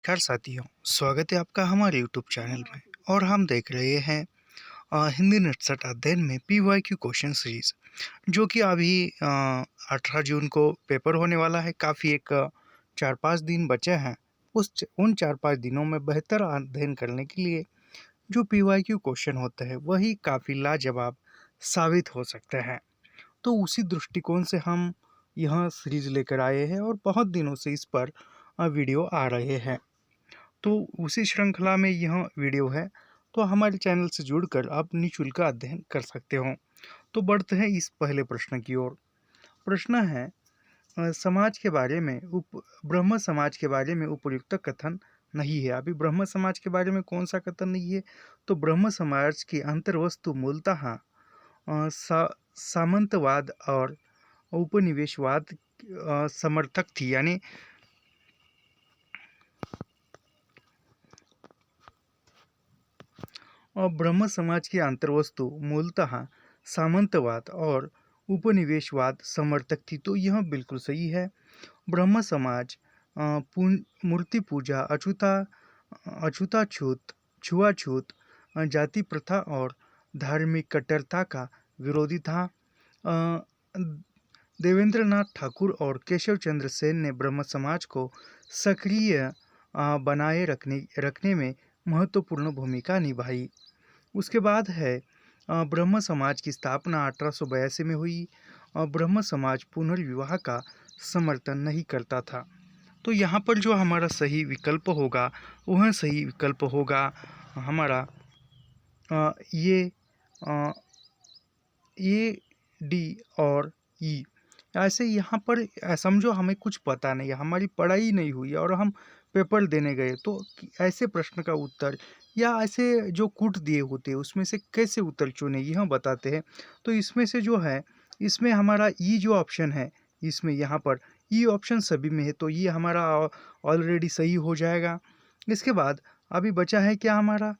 नमस्कार साथियों, स्वागत है आपका हमारे यूट्यूब चैनल में। और हम देख रहे हैं हिंदी नटसट अध्ययन में पीवाईक्यू क्वेश्चन सीरीज, जो कि अभी 18 जून को पेपर होने वाला है। काफ़ी एक 4-5 दिन बचे हैं। उन 4-5 दिनों में बेहतर अध्ययन करने के लिए जो पीवाईक्यू क्वेश्चन होते हैं वही काफ़ी लाजवाब साबित हो सकते हैं। तो उसी दृष्टिकोण से हम यह सीरीज लेकर आए हैं और बहुत दिनों से इस पर वीडियो आ रहे हैं। तो उसी श्रृंखला में यह वीडियो है। तो हमारे चैनल से जुड़कर आप निःशुल्क अध्ययन कर सकते हो। तो बढ़ते हैं इस पहले प्रश्न की ओर। प्रश्न है, समाज के बारे में ब्रह्म समाज के बारे में उपयुक्त कथन नहीं है। अभी ब्रह्म समाज के बारे में कौन सा कथन नहीं है? तो ब्रह्म समाज की अंतर्वस्तु मूलतः सामंतवाद और उपनिवेशवाद समर्थक थी। यानी और ब्रह्म समाज की अंतर्वस्तु मूलतः सामंतवाद और उपनिवेशवाद समर्थक थी। तो यह बिल्कुल सही है। ब्रह्म समाज मूर्ति पूजा, अछूताछूत, छुआछूत, जाति प्रथा और धार्मिक कट्टरता का विरोधी था। अ, देवेंद्रनाथ ठाकुर और केशव चंद्र सेन ने ब्रह्म समाज को सक्रिय बनाए रखने में महत्वपूर्ण भूमिका निभाई। उसके बाद है ब्रह्म समाज की स्थापना 1882 में हुई। ब्रह्म समाज पुनर्विवाह का समर्थन नहीं करता था। तो यहाँ पर जो हमारा सही विकल्प होगा वह सही विकल्प होगा हमारा ये डी और ई। ऐसे यहाँ पर समझो हमें कुछ पता नहीं है, हमारी पढ़ाई नहीं हुई और हम पेपर देने गए, तो ऐसे प्रश्न का उत्तर या ऐसे जो कूट दिए होते हैं उसमें से कैसे उत्तर चुने यह बताते हैं। तो इसमें से जो है, इसमें हमारा ई जो ऑप्शन है, इसमें यहाँ पर ई ऑप्शन सभी में है, तो ये हमारा ऑलरेडी सही हो जाएगा। इसके बाद अभी बचा है क्या हमारा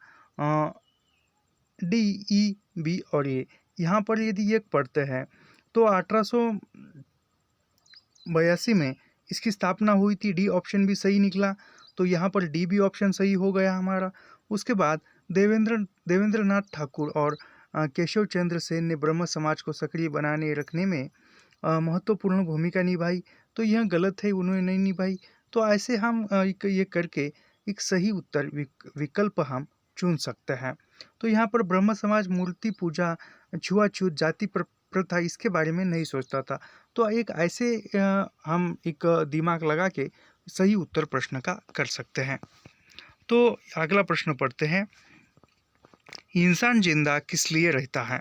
डी, ई, बी और ए। यहाँ पर यदि ये पढ़ते हैं तो 1882 में इसकी स्थापना हुई थी। डी ऑप्शन भी सही निकला, तो यहाँ पर डी भी ऑप्शन सही हो गया हमारा। उसके बाद देवेंद्रनाथ ठाकुर और केशव चंद्र सेन ने ब्रह्म समाज को सक्रिय बनाने रखने में महत्वपूर्ण भूमिका निभाई। तो यह गलत है, उन्होंने नहीं निभाई। तो ऐसे हम ये करके एक सही उत्तर विकल्प हम चुन सकते हैं। तो यहाँ पर ब्रह्म समाज मूर्ति पूजा, छुआछूत, जाति प्रथा इसके बारे में नहीं सोचता था। तो एक ऐसे हम एक दिमाग लगा के सही उत्तर प्रश्न का कर सकते हैं। तो अगला प्रश्न पढ़ते हैं, इंसान जिंदा किस लिए रहता है?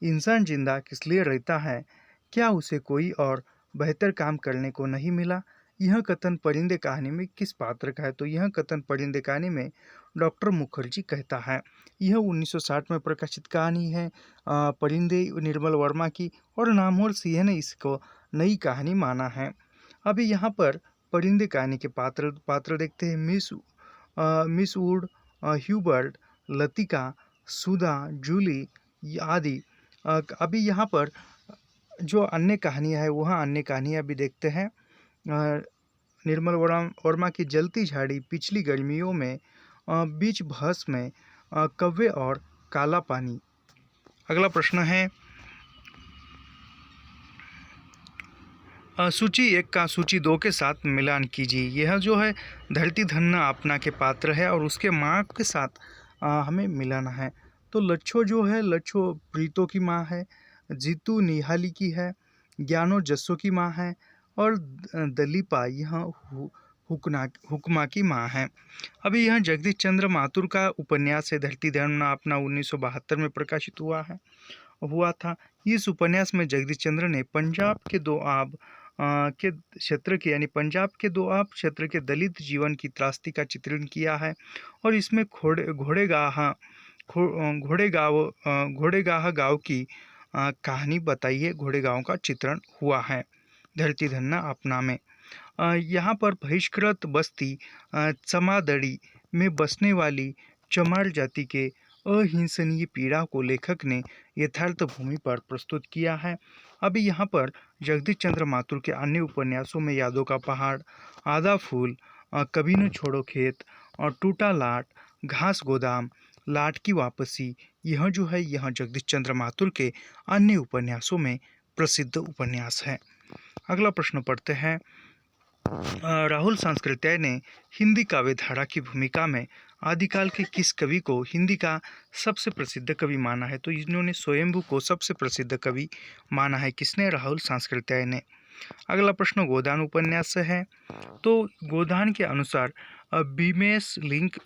इंसान जिंदा किस लिए रहता है? क्या उसे कोई और बेहतर काम करने को नहीं मिला? यह कथन परिंदे कहानी में किस पात्र का है? तो यह कथन परिंदे कहानी में डॉक्टर मुखर्जी कहता है। यह 1960 में प्रकाशित कहानी है परिंदे निर्मल वर्मा की, और नामवर सिंह ने इसको नई कहानी माना है। अभी यहाँ पर परिंदे कहानी के पात्र देखते हैं। मिस वुड, ह्यूबर्ट, लतिका, सुधा, जूली आदि। अभी यहाँ पर जो अन्य कहानियाँ है वह अन्य कहानियाँ भी देखते हैं। निर्मल वर्मा की जलती झाड़ी, पिछली गर्मियों में, बीच बहस में, कव्वे और काला पानी। अगला प्रश्न है, सूची 1 का सूची 2 के साथ मिलान कीजिए। यह जो है धरती धन्ना अपना के पात्र है और उसके माँ के साथ हमें मिलाना है। तो लच्छो जो है, लच्छो प्रीतो की माँ है, जीतू निहाली की है, ज्ञानो जस्सो की माँ है, और दलीपा यह हुक्मा की माँ है। अभी यह जगदीश चंद्र माथुर का उपन्यास है धरती धन्ना अपना, 1972 में प्रकाशित हुआ था। इस उपन्यास में जगदीश चंद्र ने पंजाब के दोआब के क्षेत्र के यानी पंजाब के दोआब क्षेत्र के दलित जीवन की त्रासदी का चित्रण किया है। और इसमें घोड़ेगाह गांव की कहानी बताई है। घोड़ेगांव का चित्रण हुआ है धरती धन्ना अपना में। यहाँ पर बहिष्कृत बस्ती चमादड़ी में बसने वाली चमार जाति के अहिंसनीय पीड़ा को लेखक ने यथार्थ भूमि पर प्रस्तुत किया है। अभी यहाँ पर जगदीश चंद्र माथुर के अन्य उपन्यासों में यादों का पहाड़, आधा फूल, कभी न छोड़ो खेत और टूटा लाट, घास गोदाम, लाट की वापसी, यह जो है यह जगदीश चंद्र माथुर के अन्य उपन्यासों में प्रसिद्ध उपन्यास है। अगला प्रश्न पढ़ते हैं। राहुल सांकृत्याय ने हिंदी काव्य धारा की भूमिका में आदिकाल के किस कवि को हिंदी का सबसे प्रसिद्ध कवि माना है? तो इन्होंने स्वयंभू को सबसे प्रसिद्ध कवि माना है। किसने? राहुल सांकृत्याय ने। अगला प्रश्न गोदान उपन्यास से है। तो गोदान के अनुसार विमेश लिंक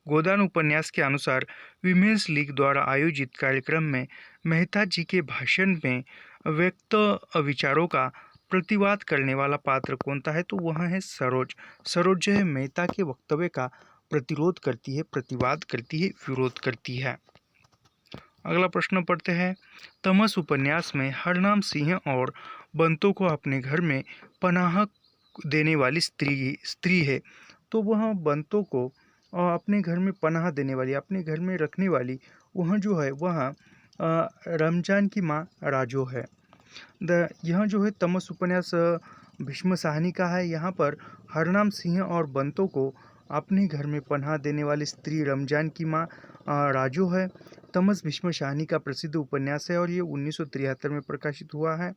गोदान उपन्यास के अनुसार विमेश लिंक द्वारा आयोजित कार्यक्रम में मेहता जी के भाषण में व्यक्त विचारों का प्रतिवाद करने वाला पात्र कौन था है? तो वह है सरोज। सरोज जो है मेहता के वक्तव्य का प्रतिरोध करती है, प्रतिवाद करती है, विरोध करती है। अगला प्रश्न पढ़ते हैं। तमस उपन्यास में हरनाम सिंह और बंतों को अपने घर में पनाह देने वाली स्त्री है। तो वह बंतों को अपने घर में पनाह देने वाली, अपने घर में रखने वाली, वह जो है वह रमजान की माँ राजो है। यह जो है तमस उपन्यास भीष्म साहनी का है। यहाँ पर हरनाम सिंह और बंतों को अपने घर में पनाह देने वाली स्त्री रमजान की माँ राजो है। तमस भीष्म साहनी का प्रसिद्ध उपन्यास है और ये 1973 में प्रकाशित हुआ है।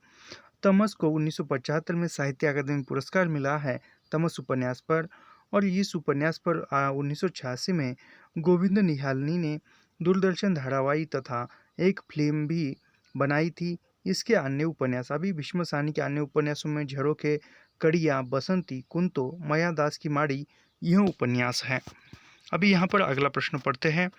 तमस को 1975 में साहित्य अकादमी पुरस्कार मिला है तमस उपन्यास पर। और इस उपन्यास पर 1986 में गोविंद निहालनी ने दूरदर्शन धारावाहिक तथा एक फिल्म भी बनाई थी। इसके अन्य उपन्यास अभी भीष्म साहनी के अन्य उपन्यासों में झरोखे, कड़िया, बसंती, कुंतो, माया दास की माड़ी यह उपन्यास है। अभी यहाँ पर अगला प्रश्न पढ़ते हैं।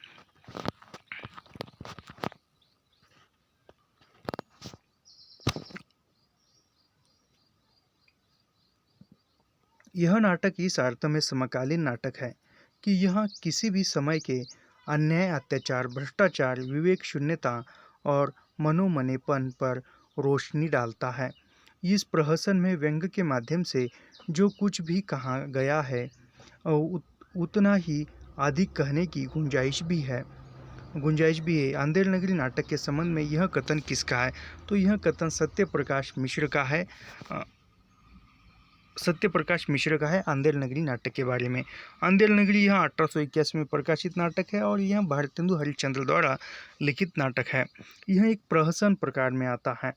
यह नाटक इस अर्थ में समकालीन नाटक है कि यह किसी भी समय के अन्याय, अत्याचार, भ्रष्टाचार, विवेक शून्यता और मनोमनेपन पर रोशनी डालता है। इस प्रहसन में व्यंग के माध्यम से जो कुछ भी कहा गया है उतना ही अधिक कहने की गुंजाइश भी है। अंधेर नगरी नाटक के संबंध में यह कथन किसका है? तो यह कथन सत्यप्रकाश मिश्र का है। सत्यप्रकाश मिश्र का है अंधेर नगरी नाटक के बारे में। अंधेर नगरी यह 1881 में प्रकाशित नाटक है और यह भारतेंदु हरिश्चंद्र द्वारा लिखित नाटक है। यह एक प्रहसन प्रकार में आता है।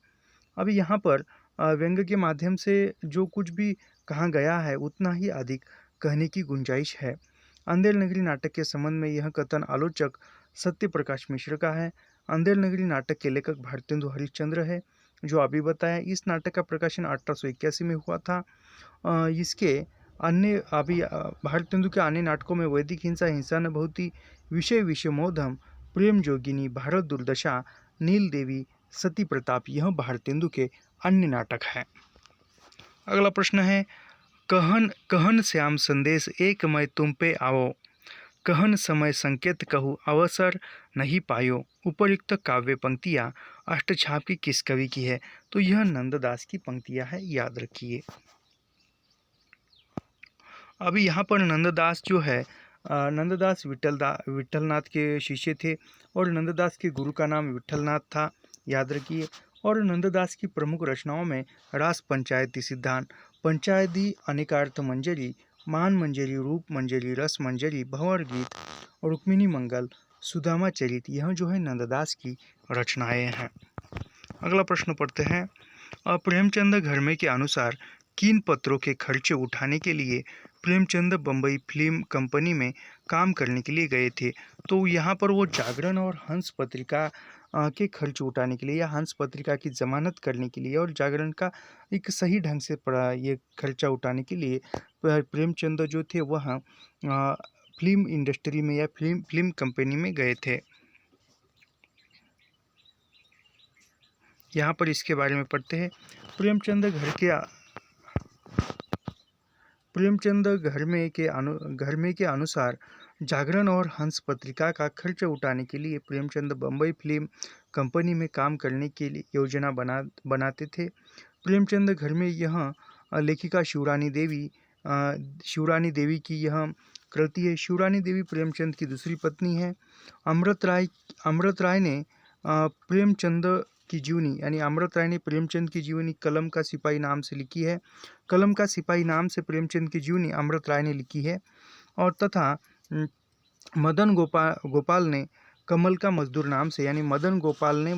अभी यहाँ पर व्यंग के माध्यम से जो कुछ भी कहा गया है उतना ही अधिक कहने की गुंजाइश है। अंधेर नगरी नाटक के संबंध में यह कथन आलोचक सत्यप्रकाश मिश्र का है। अंधेर नगरी नाटक के लेखक भारतेंदु हरिश्चंद्र है, जो अभी बताया। इस नाटक का प्रकाशन 1881 में हुआ था। इसके अन्य अभी भारतेंदु के अन्य नाटकों में वैदिक हिंसा, हिंसा न बहुती, विषय विषमोधम, प्रेम जोगिनी, भारत दुर्दशा, नील देवी, सती प्रताप यह भारतेंदु के अन्य नाटक हैं। अगला प्रश्न है। कहन कहन श्याम संदेश एक मैं तुम पे आओ, कहन समय संकेत कहूँ अवसर नहीं पायो। उपयुक्त काव्य पंक्तियाँ अष्टछाप की किस कवि की है? तो यह नंददास की पंक्तियाँ है, याद रखिए। अभी यहाँ पर नंददास जो है नंददास विठलनाथ के शिष्य थे और नंददास के गुरु का नाम विठलनाथ था, याद रखिए। और नंददास की प्रमुख रचनाओं में रास पंचायती सिद्धांत, पंचायती अनेकार्थ मंजरी, मान मंजरी, रूप मंजरी, रस मंजरी, भंवर गीत, रुक्मिणी मंगल, सुदामा चरित यह जो है नंददास की रचनाएं हैं। अगला प्रश्न पढ़ते हैं। प्रेमचंद घरमे के अनुसार किन पत्रों के खर्चे उठाने के लिए प्रेमचंद बम्बई फिल्म कंपनी में काम करने के लिए गए थे? तो यहाँ पर वो जागरण और हंस पत्रिका के खर्च उठाने के लिए या हंस पत्रिका की जमानत करने के लिए और जागरण का एक सही ढंग से ये खर्चा उठाने के लिए प्रेमचंद जो थे वह फिल्म इंडस्ट्री में या फिल्म कंपनी में गए थे। यहाँ पर इसके बारे में पढ़ते हैं। प्रेमचंद घर में के अनुसार जागरण और हंस पत्रिका का खर्च उठाने के लिए प्रेमचंद बम्बई फिल्म कंपनी में काम करने के लिए योजना बनाते थे। प्रेमचंद घर में यह लेखिका शिवरानी देवी की यह कृति है। शिवरानी देवी प्रेमचंद की दूसरी पत्नी है। अमृत राय ने की जीवनी यानी अमृत राय ने प्रेमचंद की जीवनी कलम का सिपाही नाम से लिखी है। कलम का सिपाही नाम से प्रेमचंद की जीवनी अमृत राय ने लिखी है। और तथा मदन गोपाल ने कमल का मजदूर नाम से यानी मदन गोपाल ने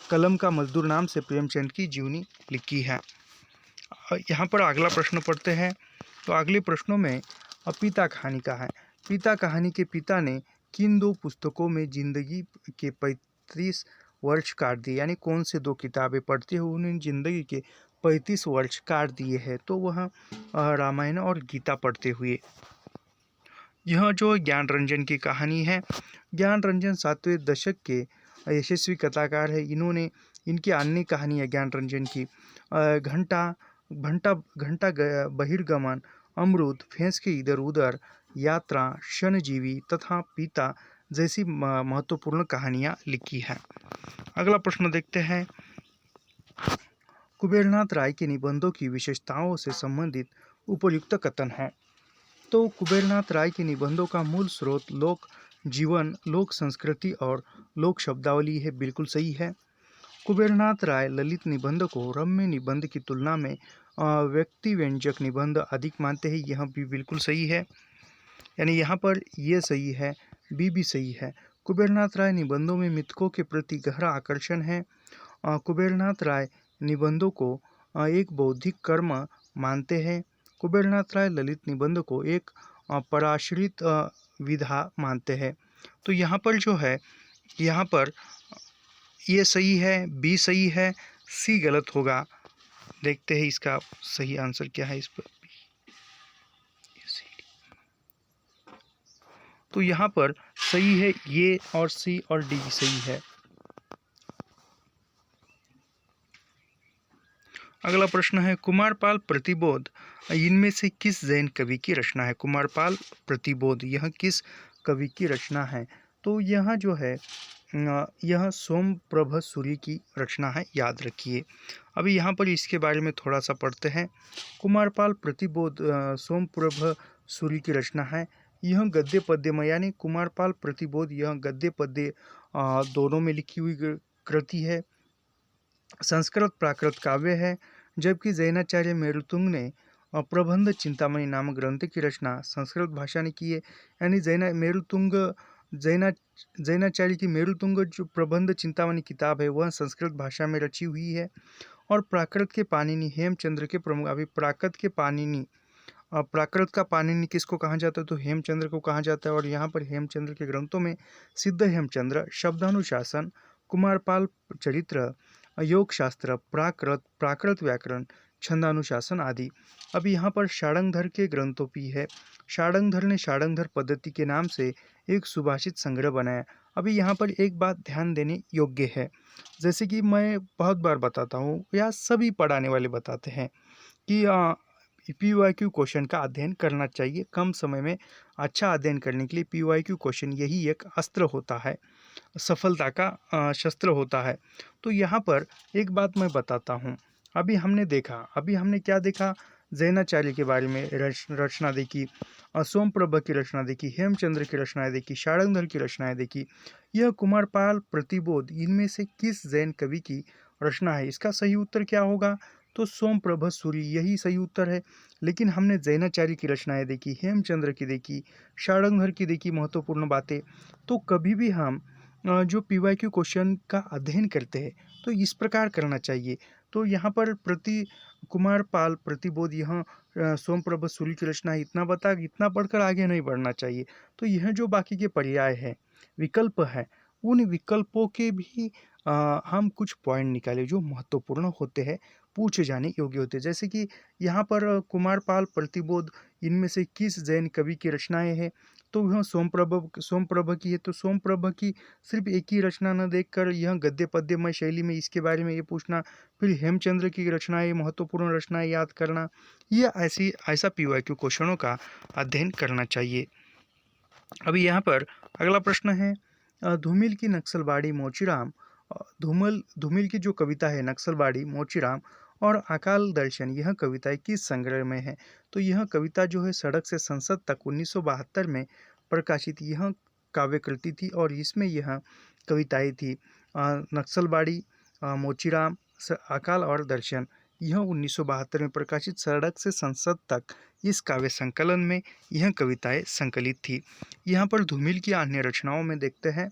कलम का मजदूर नाम से प्रेमचंद की जीवनी लिखी है। यहाँ पर अगला प्रश्न पढ़ते हैं। तो अगले प्रश्नों में पिता कहानी का है। पिता कहानी के पिता ने किन 2 पुस्तकों में जिंदगी के 35 वर्ष काट दिए, यानी कौन से 2 किताबें पढ़ते हुए उन्होंने जिंदगी के 35 वर्ष काट दिए हैं, तो वह रामायण और गीता पढ़ते हुए। यह जो ज्ञान रंजन की कहानी है, ज्ञान रंजन 7वें दशक के यशस्वी कथाकार है। इनकी अन्य कहानी है ज्ञान रंजन की घंटा बहिर्गमन, अमृत, भैंस के इधर उधर, यात्रा, क्षणजीवी तथा पिता जैसी महत्वपूर्ण कहानियाँ लिखी है। अगला प्रश्न देखते हैं। कुबेरनाथ राय के निबंधों की विशेषताओं से संबंधित उपयुक्त कथन है। तो कुबेरनाथ राय के निबंधों का मूल स्रोत लोक जीवन, लोक संस्कृति और लोक शब्दावली है। बिल्कुल सही है। कुबेरनाथ राय ललित निबंध को रम्य निबंध की तुलना में व्यक्ति व्यंजक निबंध अधिक मानते हैं। यह भी बिल्कुल सही है, यानी यहाँ पर ये सही है, बी भी सही है। कुबेरनाथ राय निबंधों में मिथकों के प्रति गहरा आकर्षण है। कुबेरनाथ राय निबंधों को एक बौद्धिक कर्म मानते हैं। कुबेरनाथ राय ललित निबंध को एक पराश्रित विधा मानते हैं। तो यहाँ पर जो है, यहाँ पर ये सही है, बी सही है, सी गलत होगा। देखते हैं इसका सही आंसर क्या है इस पर। तो यहाँ पर सही है ये, और सी और डी सही है। अगला प्रश्न है कुमारपाल प्रतिबोध इनमें से किस जैन कवि की रचना है। कुमारपाल प्रतिबोध यह किस कवि की रचना है। तो यह जो है यह सोमप्रभ सूर्य की रचना है, याद रखिए। अभी यहाँ पर इसके बारे में थोड़ा सा पढ़ते हैं। कुमारपाल प्रतिबोध सोमप्रभ सूर्य की रचना है। यह गद्य पद्य में, यानी कुमारपाल प्रतिबोध यह गद्य पद्य दोनों में लिखी हुई कृति है। संस्कृत प्राकृत काव्य है। जबकि जैनाचार्य मेरुतुंग ने प्रबंध चिंतामणि नामक ग्रंथ की रचना संस्कृत भाषा ने की है। यानी जैनाचार्य की मेरुतुंग जो प्रबंध चिंतामणि किताब है वह संस्कृत भाषा में रची हुई है। और प्राकृत के पाणिनि हेमचंद्र के प्रमुख, अभी प्राकृत का पाणिनि किसको कहा जाता है, तो हेमचंद्र को कहा जाता है। और यहाँ पर हेमचंद्र के ग्रंथों में सिद्ध हेमचंद्र, शब्दानुशासन, कुमारपाल चरित्र, योग शास्त्र, प्राकृत व्याकरण, छंदानुशासन आदि। अब यहाँ पर षाडंगधर के ग्रंथों भी है। षाडंगधर ने षाडंगधर पद्धति के नाम से एक सुभाषित संग्रह बनाया। अभी यहाँ पर एक बात ध्यान देने योग्य है, जैसे कि मैं बहुत बार बताता हूँ या सभी पढ़ाने वाले बताते हैं कि PYQ क्वेश्चन का अध्ययन करना चाहिए। कम समय में अच्छा अध्ययन करने के लिए PYQ क्वेश्चन यही एक अस्त्र होता है, सफलता का शस्त्र होता है। तो यहाँ पर एक बात मैं बताता हूँ। अभी हमने क्या देखा, जैनाचार्य के बारे में रचना देखी, सोमप्रभ की रचना देखी, हेमचंद्र की रचनाएं देखी, षाडंगधर की रचनाएं देखी। यह कुमारपाल प्रतिबोध इनमें से किस जैन कवि की रचना है। इसका सही उत्तर क्या होगा, तो सोमप्रभ सूर्य यही सही उत्तर है। लेकिन हमने जैनाचार्य की रचनाएं देखी, हेमचंद्र की देखी, षाडंगधर की देखी महत्वपूर्ण बातें। तो कभी भी हम जो PYQ क्वेश्चन का अध्ययन करते हैं तो इस प्रकार करना चाहिए। तो यहाँ पर कुमारपाल प्रतिबोध यह सोमप्रभ सूर्य की रचना है, इतना पढ़कर आगे नहीं बढ़ना चाहिए। तो यह जो बाकी के पर्याय है, विकल्प है, उन विकल्पों के भी हम कुछ पॉइंट निकाले जो महत्वपूर्ण होते हैं, पूछे जाने योग्य होते हैं। जैसे कि यहाँ पर कुमारपाल प्रतिबोध इनमें से किस जैन कवि की रचनाएं हैं, तो वह सोमप्रभ की है। तो सोमप्रभ की सिर्फ एक ही रचना न देखकर यह गद्य पद्यमय शैली में इसके बारे में ये पूछना, फिर हेमचंद्र की रचनाएं, महत्वपूर्ण रचनाएं याद करना, यह ऐसा PYQ क्वेश्चनों का अध्ययन करना चाहिए। अभी यहाँ पर अगला प्रश्न है धूमिल की नक्सलबाड़ी मोचीराम, धूमिल की जो कविता है नक्सलबाड़ी मोचीराम और अकाल दर्शन, यह कविताएं किस संग्रह में है। तो यह कविता जो है सड़क से संसद तक 1972 में प्रकाशित यह काव्य कृति थी और इसमें यह कविताएं थी। नक्सलबाड़ी, मोचीराम, अकाल और दर्शन, यह 1972 में प्रकाशित सड़क से संसद तक इस काव्य संकलन में यह कविताएं संकलित थी। यहाँ पर धूमिल की अन्य रचनाओं में देखते हैं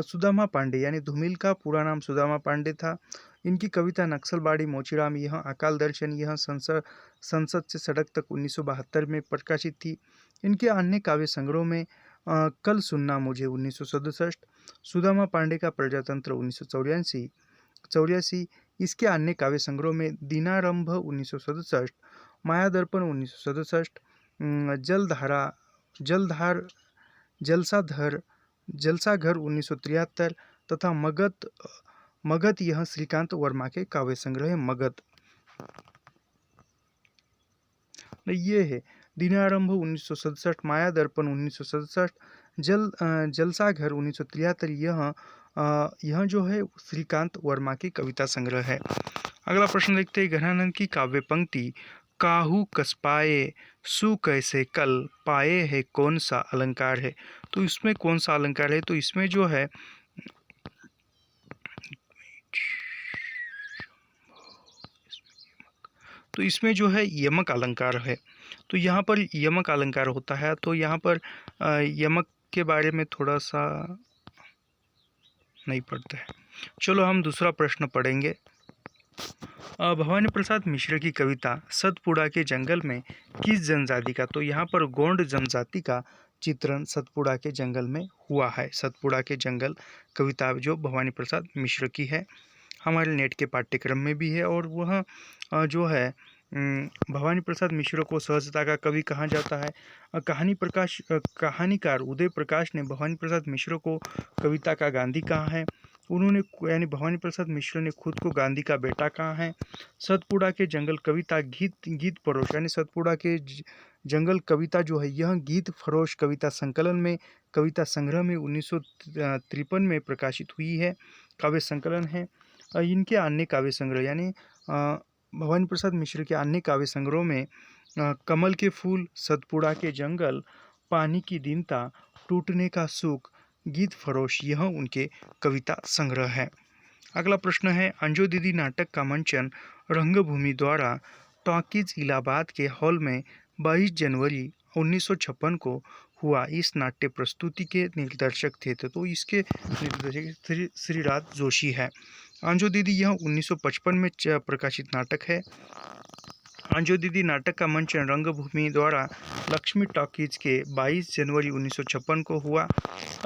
सुदामा पांडे, यानी धूमिल का पूरा नाम सुदामा पांडे था। इनकी कविता नक्सलबाड़ी, मोचीराम, यह अकाल दर्शन, यह संसद से सड़क तक 1972 में प्रकाशित थी। इनके अन्य काव्य संग्रहों में कल सुनना मुझे 1967, सुदामा पांडे का प्रजातंत्र 1984, इसके अन्य काव्य संग्रहों में दीनारंभ 1967, मायादर्पण 1967, जलसाघर 1973 तथा मगध, यह श्रीकांत वर्मा के काव्य संग्रह है मगध। ये है दीनारंभ 1967, मायादर्पण 1967, जलसाघर 1973, यह जो है श्रीकांत वर्मा की कविता संग्रह है। अगला प्रश्न देखते हैं, घनानंद की काव्य पंक्ति काहू कस पाए सु कैसे कल पाए है कौन सा अलंकार है? तो इसमें कौन सा अलंकार है? तो इसमें जो है यमक अलंकार है। तो यहाँ पर यमक अलंकार होता है। तो यहाँ पर यमक के बारे में थोड़ा सा नहीं पढ़ते हैं। चलो हम दूसरा प्रश्न पढ़ेंगे। भवानी प्रसाद मिश्र की कविता सतपुड़ा के जंगल में किस जनजाति का? तो यहाँ पर गोंड जनजाति का चित्रण सतपुड़ा के जंगल में हुआ है। सतपुड़ा के जंगल कविता जो भवानी प्रसाद मिश्र की है, हमारे नेट के पाठ्यक्रम में भी है। और वह जो है भवानी प्रसाद मिश्र को सहजता का कवि कहा जाता है। कहानीकार उदय प्रकाश ने भवानी प्रसाद मिश्र को कविता का गांधी कहा है। उन्होंने यानी भवानी प्रसाद मिश्र ने खुद को गांधी का बेटा कहा है। सतपुड़ा के जंगल कविता गीत फरोश, यानी सतपुड़ा के जंगल कविता जो है यह गीत फरोश कविता संकलन में, कविता संग्रह में 1953 में प्रकाशित हुई है, काव्य संकलन है। इनके अन्य काव्य संग्रह यानी भवानी प्रसाद मिश्र के अन्य काव्य संग्रहों में कमल के फूल, सतपुड़ा के जंगल, पानी की दीनता, टूटने का सुख, गीत फरोश, यह उनके कविता संग्रह है। अगला प्रश्न है, अंजू दीदी नाटक का मंचन रंगभूमि द्वारा टॉकीज इलाहाबाद के हॉल में 22 जनवरी 1956 को हुआ। इस नाट्य प्रस्तुति के निर्देशक थे तो इसके निर्देशक श्रीराज जोशी है। अंजू दीदी यह 1955 में प्रकाशित नाटक है। अंजू दीदी नाटक का मंचन रंगभूमि द्वारा लक्ष्मी टॉकीज के 22 जनवरी 1956 को हुआ।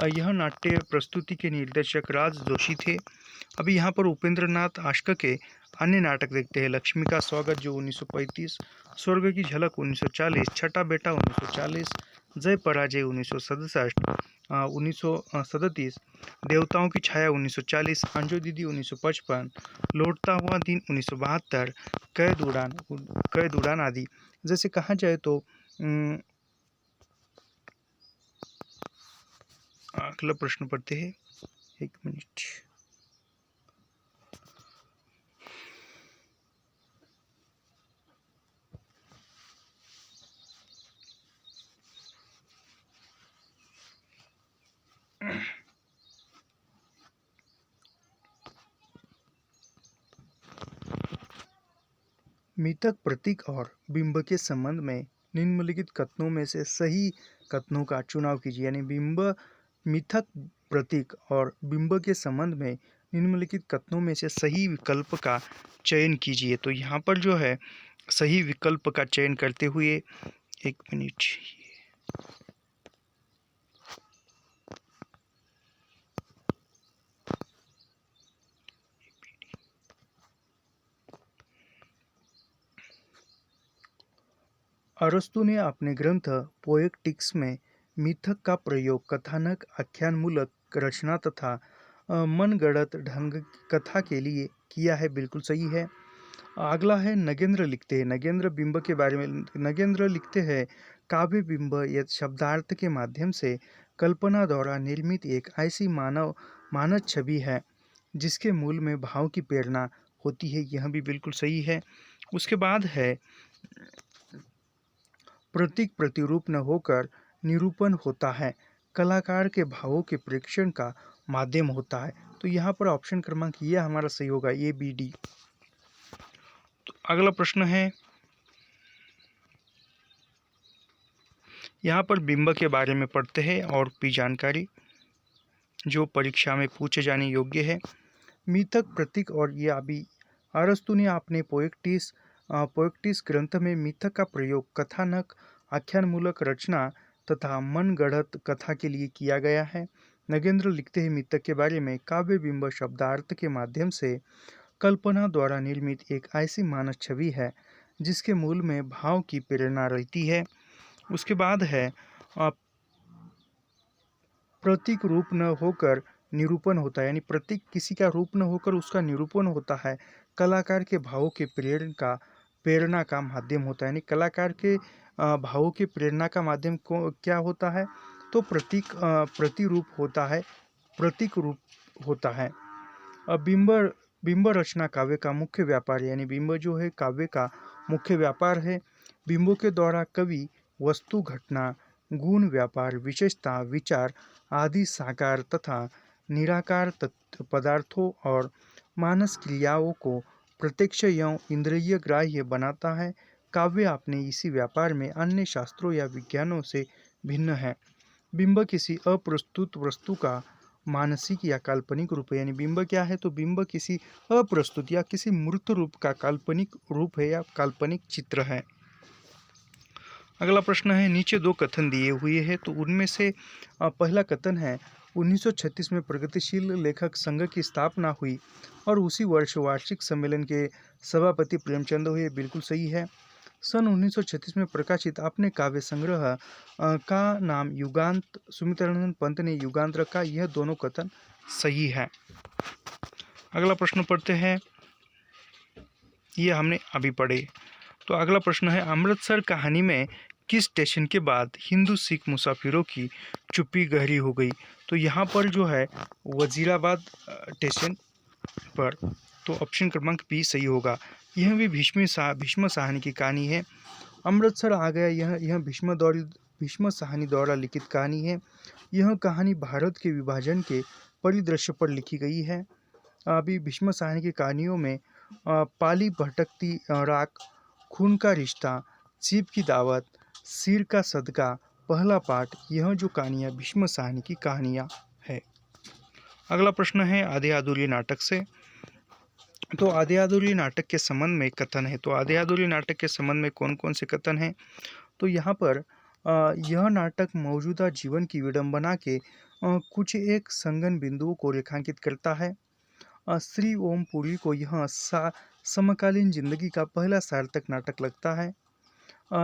यह नाट्य प्रस्तुति के निर्देशक राज जोशी थे। अभी यहाँ पर उपेंद्र नाथ आश्क के अन्य नाटक देखते हैं। लक्ष्मी का स्वागत जो 1935, स्वर्ग की झलक 1940, छठा बेटा 1940, जय पराजय 1937, देवताओं की छाया 1940, अंजू दीदी 1955, लौटता हुआ दिन 1972, कैद उड़ान आदि। जैसे कहा जाए तो अगला प्रश्न पढ़ते हैं, एक मिनट। मिथक, प्रतीक और बिंब के संबंध में निम्नलिखित कथनों में से सही कथनों का चुनाव कीजिए। यानी मिथक, प्रतीक और बिंब के संबंध में निम्नलिखित कथनों में से सही विकल्प का चयन कीजिए। तो यहाँ पर जो है सही विकल्प का चयन करते हुए, एक मिनट, अरस्तु ने अपने ग्रंथ पोएटिक्स में मिथक का प्रयोग कथानक, आख्यानमूलक रचना तथा मनगढ़ंत ढंग कथा के लिए किया है। बिल्कुल सही है। अगला है नगेंद्र लिखते हैं। नगेंद्र बिंब के बारे में नगेंद्र लिखते हैं, काव्य बिंब यह शब्दार्थ के माध्यम से कल्पना द्वारा निर्मित एक ऐसी मानस छवि है जिसके मूल में भाव की प्रेरणा होती है। यह भी बिल्कुल सही है। उसके बाद है प्रतीक प्रतिरूप न होकर निरूपण होता है। कलाकार के भावों के प्रेक्षण का माध्यम होता है। तो यहाँ पर ऑप्शन क्रमांक ये हमारा सही होगा, ए बी डी। तो अगला प्रश्न है, यहाँ पर बिंब के बारे में पढ़ते हैं और भी जानकारी जो परीक्षा में पूछे जाने योग्य है। मिथक, प्रतीक और ये अभी अरस्तु ने अपने पोएक्टिस ग्रंथ में मिथक का प्रयोग कथानक, आख्यानमूलक रचना तथा मनगढ़ंत कथा के लिए किया गया है। नगेंद्र लिखते हैं, मिथक के बारे में, काव्य बिंब शब्दार्थ के माध्यम से कल्पना द्वारा निर्मित एक ऐसी मानस छवि है जिसके मूल में भाव की प्रेरणा रहती है। उसके बाद है प्रतीक रूप न होकर निरूपण होता है, यानी प्रतीक किसी का रूप न होकर उसका निरूपण होता है। कलाकार के भावों के प्रेरणा का माध्यम होता है, यानी कलाकार के भावों की प्रेरणा का माध्यम क्या होता है, तो प्रतिरूप होता है, प्रतीक रूप होता है। बिंब रचना काव्य का मुख्य व्यापार है, यानी बिंब जो है काव्य का मुख्य व्यापार है। बिंबों के द्वारा कवि वस्तु, घटना, गुण, व्यापार, विशेषता, विचार आदि साकार तथा निराकार पदार्थों और मानस क्रियाओं को प्रत्यक्ष एवं इंद्रिय ग्राह्य बनाता है। काव्य अपने इसी व्यापार में अन्य शास्त्रों या विज्ञानों से भिन्न है। बिंब किसी अप्रस्तुत वस्तु का मानसिक या काल्पनिक रूप है, यानी बिंब क्या है, तो बिंब किसी अप्रस्तुत या किसी मूर्त रूप का काल्पनिक रूप है या काल्पनिक चित्र है। अगला प्रश्न है, नीचे दो कथन दिए हुए हैं, तो उनमें से पहला कथन है 1936 में प्रगतिशील लेखक संघ की स्थापना हुई और उसी वर्ष वार्षिक सम्मेलन के सभापति प्रेमचंद हुए। बिल्कुल सही है। सन 1936 में प्रकाशित अपने काव्य संग्रह का नाम युगांत सुमित्रानंद पंत ने युगांत रखा। यह दोनों कथन सही है। अगला प्रश्न पढ़ते हैं, ये हमने अभी पढ़े। तो अगला प्रश्न है, अमृतसर कहानी में किस स्टेशन के बाद हिंदू सिख मुसाफिरों की चुप्पी गहरी हो गई, तो यहाँ पर जो है वजीराबाद स्टेशन पर। तो ऑप्शन क्रमांक बी सही होगा। यह भी भीष्म साहनी की कहानी है। अमृतसर आ गया, यह भीष्म साहनी द्वारा लिखित कहानी है। यह कहानी भारत के विभाजन के परिदृश्य पर लिखी गई है। अभी भीष्म साहनी की कहानियों में पाली भटकती राख, खून का रिश्ता, सीप की दावत, सिर का सदका, पहला पाठ, यह जो कहानियाँ भीष्म साहनी की कहानियाँ है। अगला प्रश्न है आधे अधूरे नाटक से। तो आधे अधूरे नाटक के संबंध में कथन है, तो आधे अधूरे नाटक के संबंध में कौन कौन से कथन हैं, तो यहाँ पर यह नाटक मौजूदा जीवन की विडंबना के कुछ एक संगन बिंदुओं को रेखांकित करता है। श्री ओम पुरी को यह समकालीन जिंदगी का पहला सार्थक नाटक लगता है।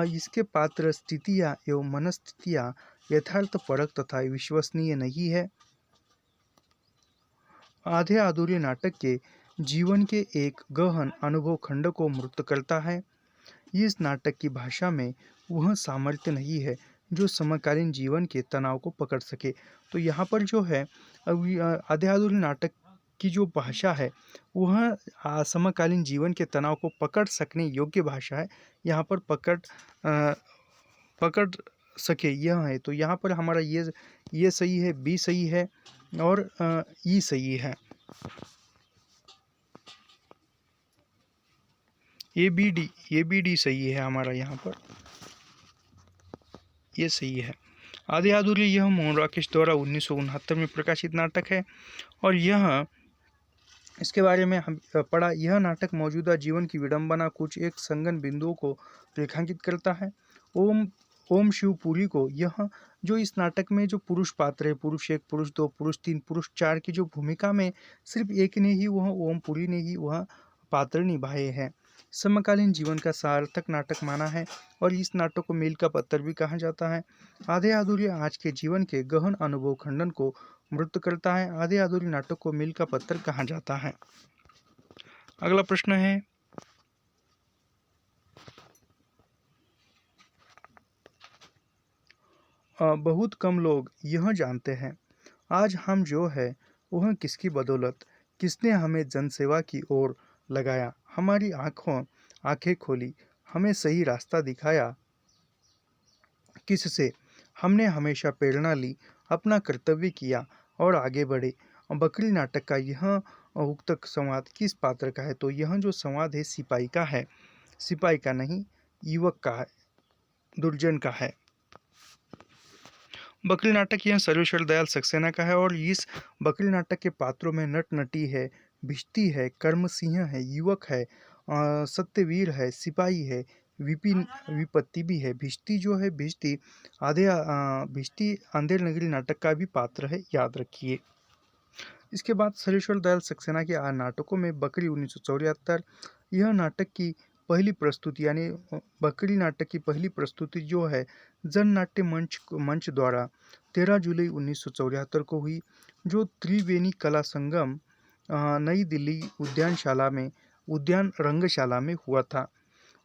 इसके पात्र, स्थितियाँ एवं मनस्थितियाँ यथार्थपरक तथा विश्वसनीय नहीं है। आधे अधूरे नाटक के जीवन के एक गहन अनुभव खंड को मूर्त करता है। इस नाटक की भाषा में वह सामर्थ्य नहीं है जो समकालीन जीवन के तनाव को पकड़ सके। तो यहाँ पर जो है आधे अधूरे नाटक की जो भाषा है वह समकालीन जीवन के तनाव को पकड़ सकने योग्य भाषा है। यहाँ पर पकड़ सके यह है, तो यहाँ पर हमारा ये सही है, बी सही है और ई सही है। ए बी डी सही है हमारा, यहाँ पर ये सही है। आधे अधूरे यह मोहन राकेश द्वारा 1969 में प्रकाशित नाटक है और यह इसके बारे में हम पढ़ा। यह नाटक मौजूदा जीवन की विडंबना कुछ एक संगन बिंदुओं को रेखांकित करता है। ओम शिवपुरी को यह जो इस नाटक में जो पुरुष पात्र है, पुरुष 1, पुरुष 2, पुरुष 3, पुरुष 4 की जो भूमिका में सिर्फ एक ने ही वह ओम पुरी ने ही वह पात्र निभाए हैं। समकालीन जीवन का सार्थक नाटक माना है और इस नाटक को मील का पत्थर भी कहा जाता है। आधे अधूरे आज के जीवन के गहन अनुभव खंडन को मूर्त करता है। आधे अधूरे नाटक को मील का पत्थर कहा जाता है। अगला प्रश्न है, बहुत कम लोग यह जानते हैं आज हम जो है वह किसकी बदौलत, किसने हमें जनसेवा की ओर लगाया, हमारी आंखें खोली, हमें सही रास्ता दिखाया, किससे हमने हमेशा प्रेरणा ली, अपना कर्तव्य किया और आगे बढ़े। बकरी नाटक का यह उक्त संवाद किस पात्र का है? तो यह जो संवाद है सिपाही का है, सिपाही का नहीं, युवक का है, दुर्जन का है। बकरी नाटक यह सर्वेश्वर दयाल सक्सेना का है और इस बकरी नाटक के पात्रों में नट नटी है, भिष्टी है, कर्म सिंह है, युवक है, सत्यवीर है, सिपाही है, विपिन विपत्ति भी है। भिष्टी जो है, भिष्टी अंधेर नगरी नाटक का भी पात्र है, याद रखिए। इसके बाद सर्वेश्वर दयाल सक्सेना के नाटकों में बकरी 1974, यह नाटक की पहली प्रस्तुति यानी बकरी नाटक की पहली प्रस्तुति जो है जननाट्य मंच द्वारा 13 जुलाई 1974 को हुई, जो त्रिवेणी कला संगम नई दिल्ली उद्यान रंगशाला में हुआ था।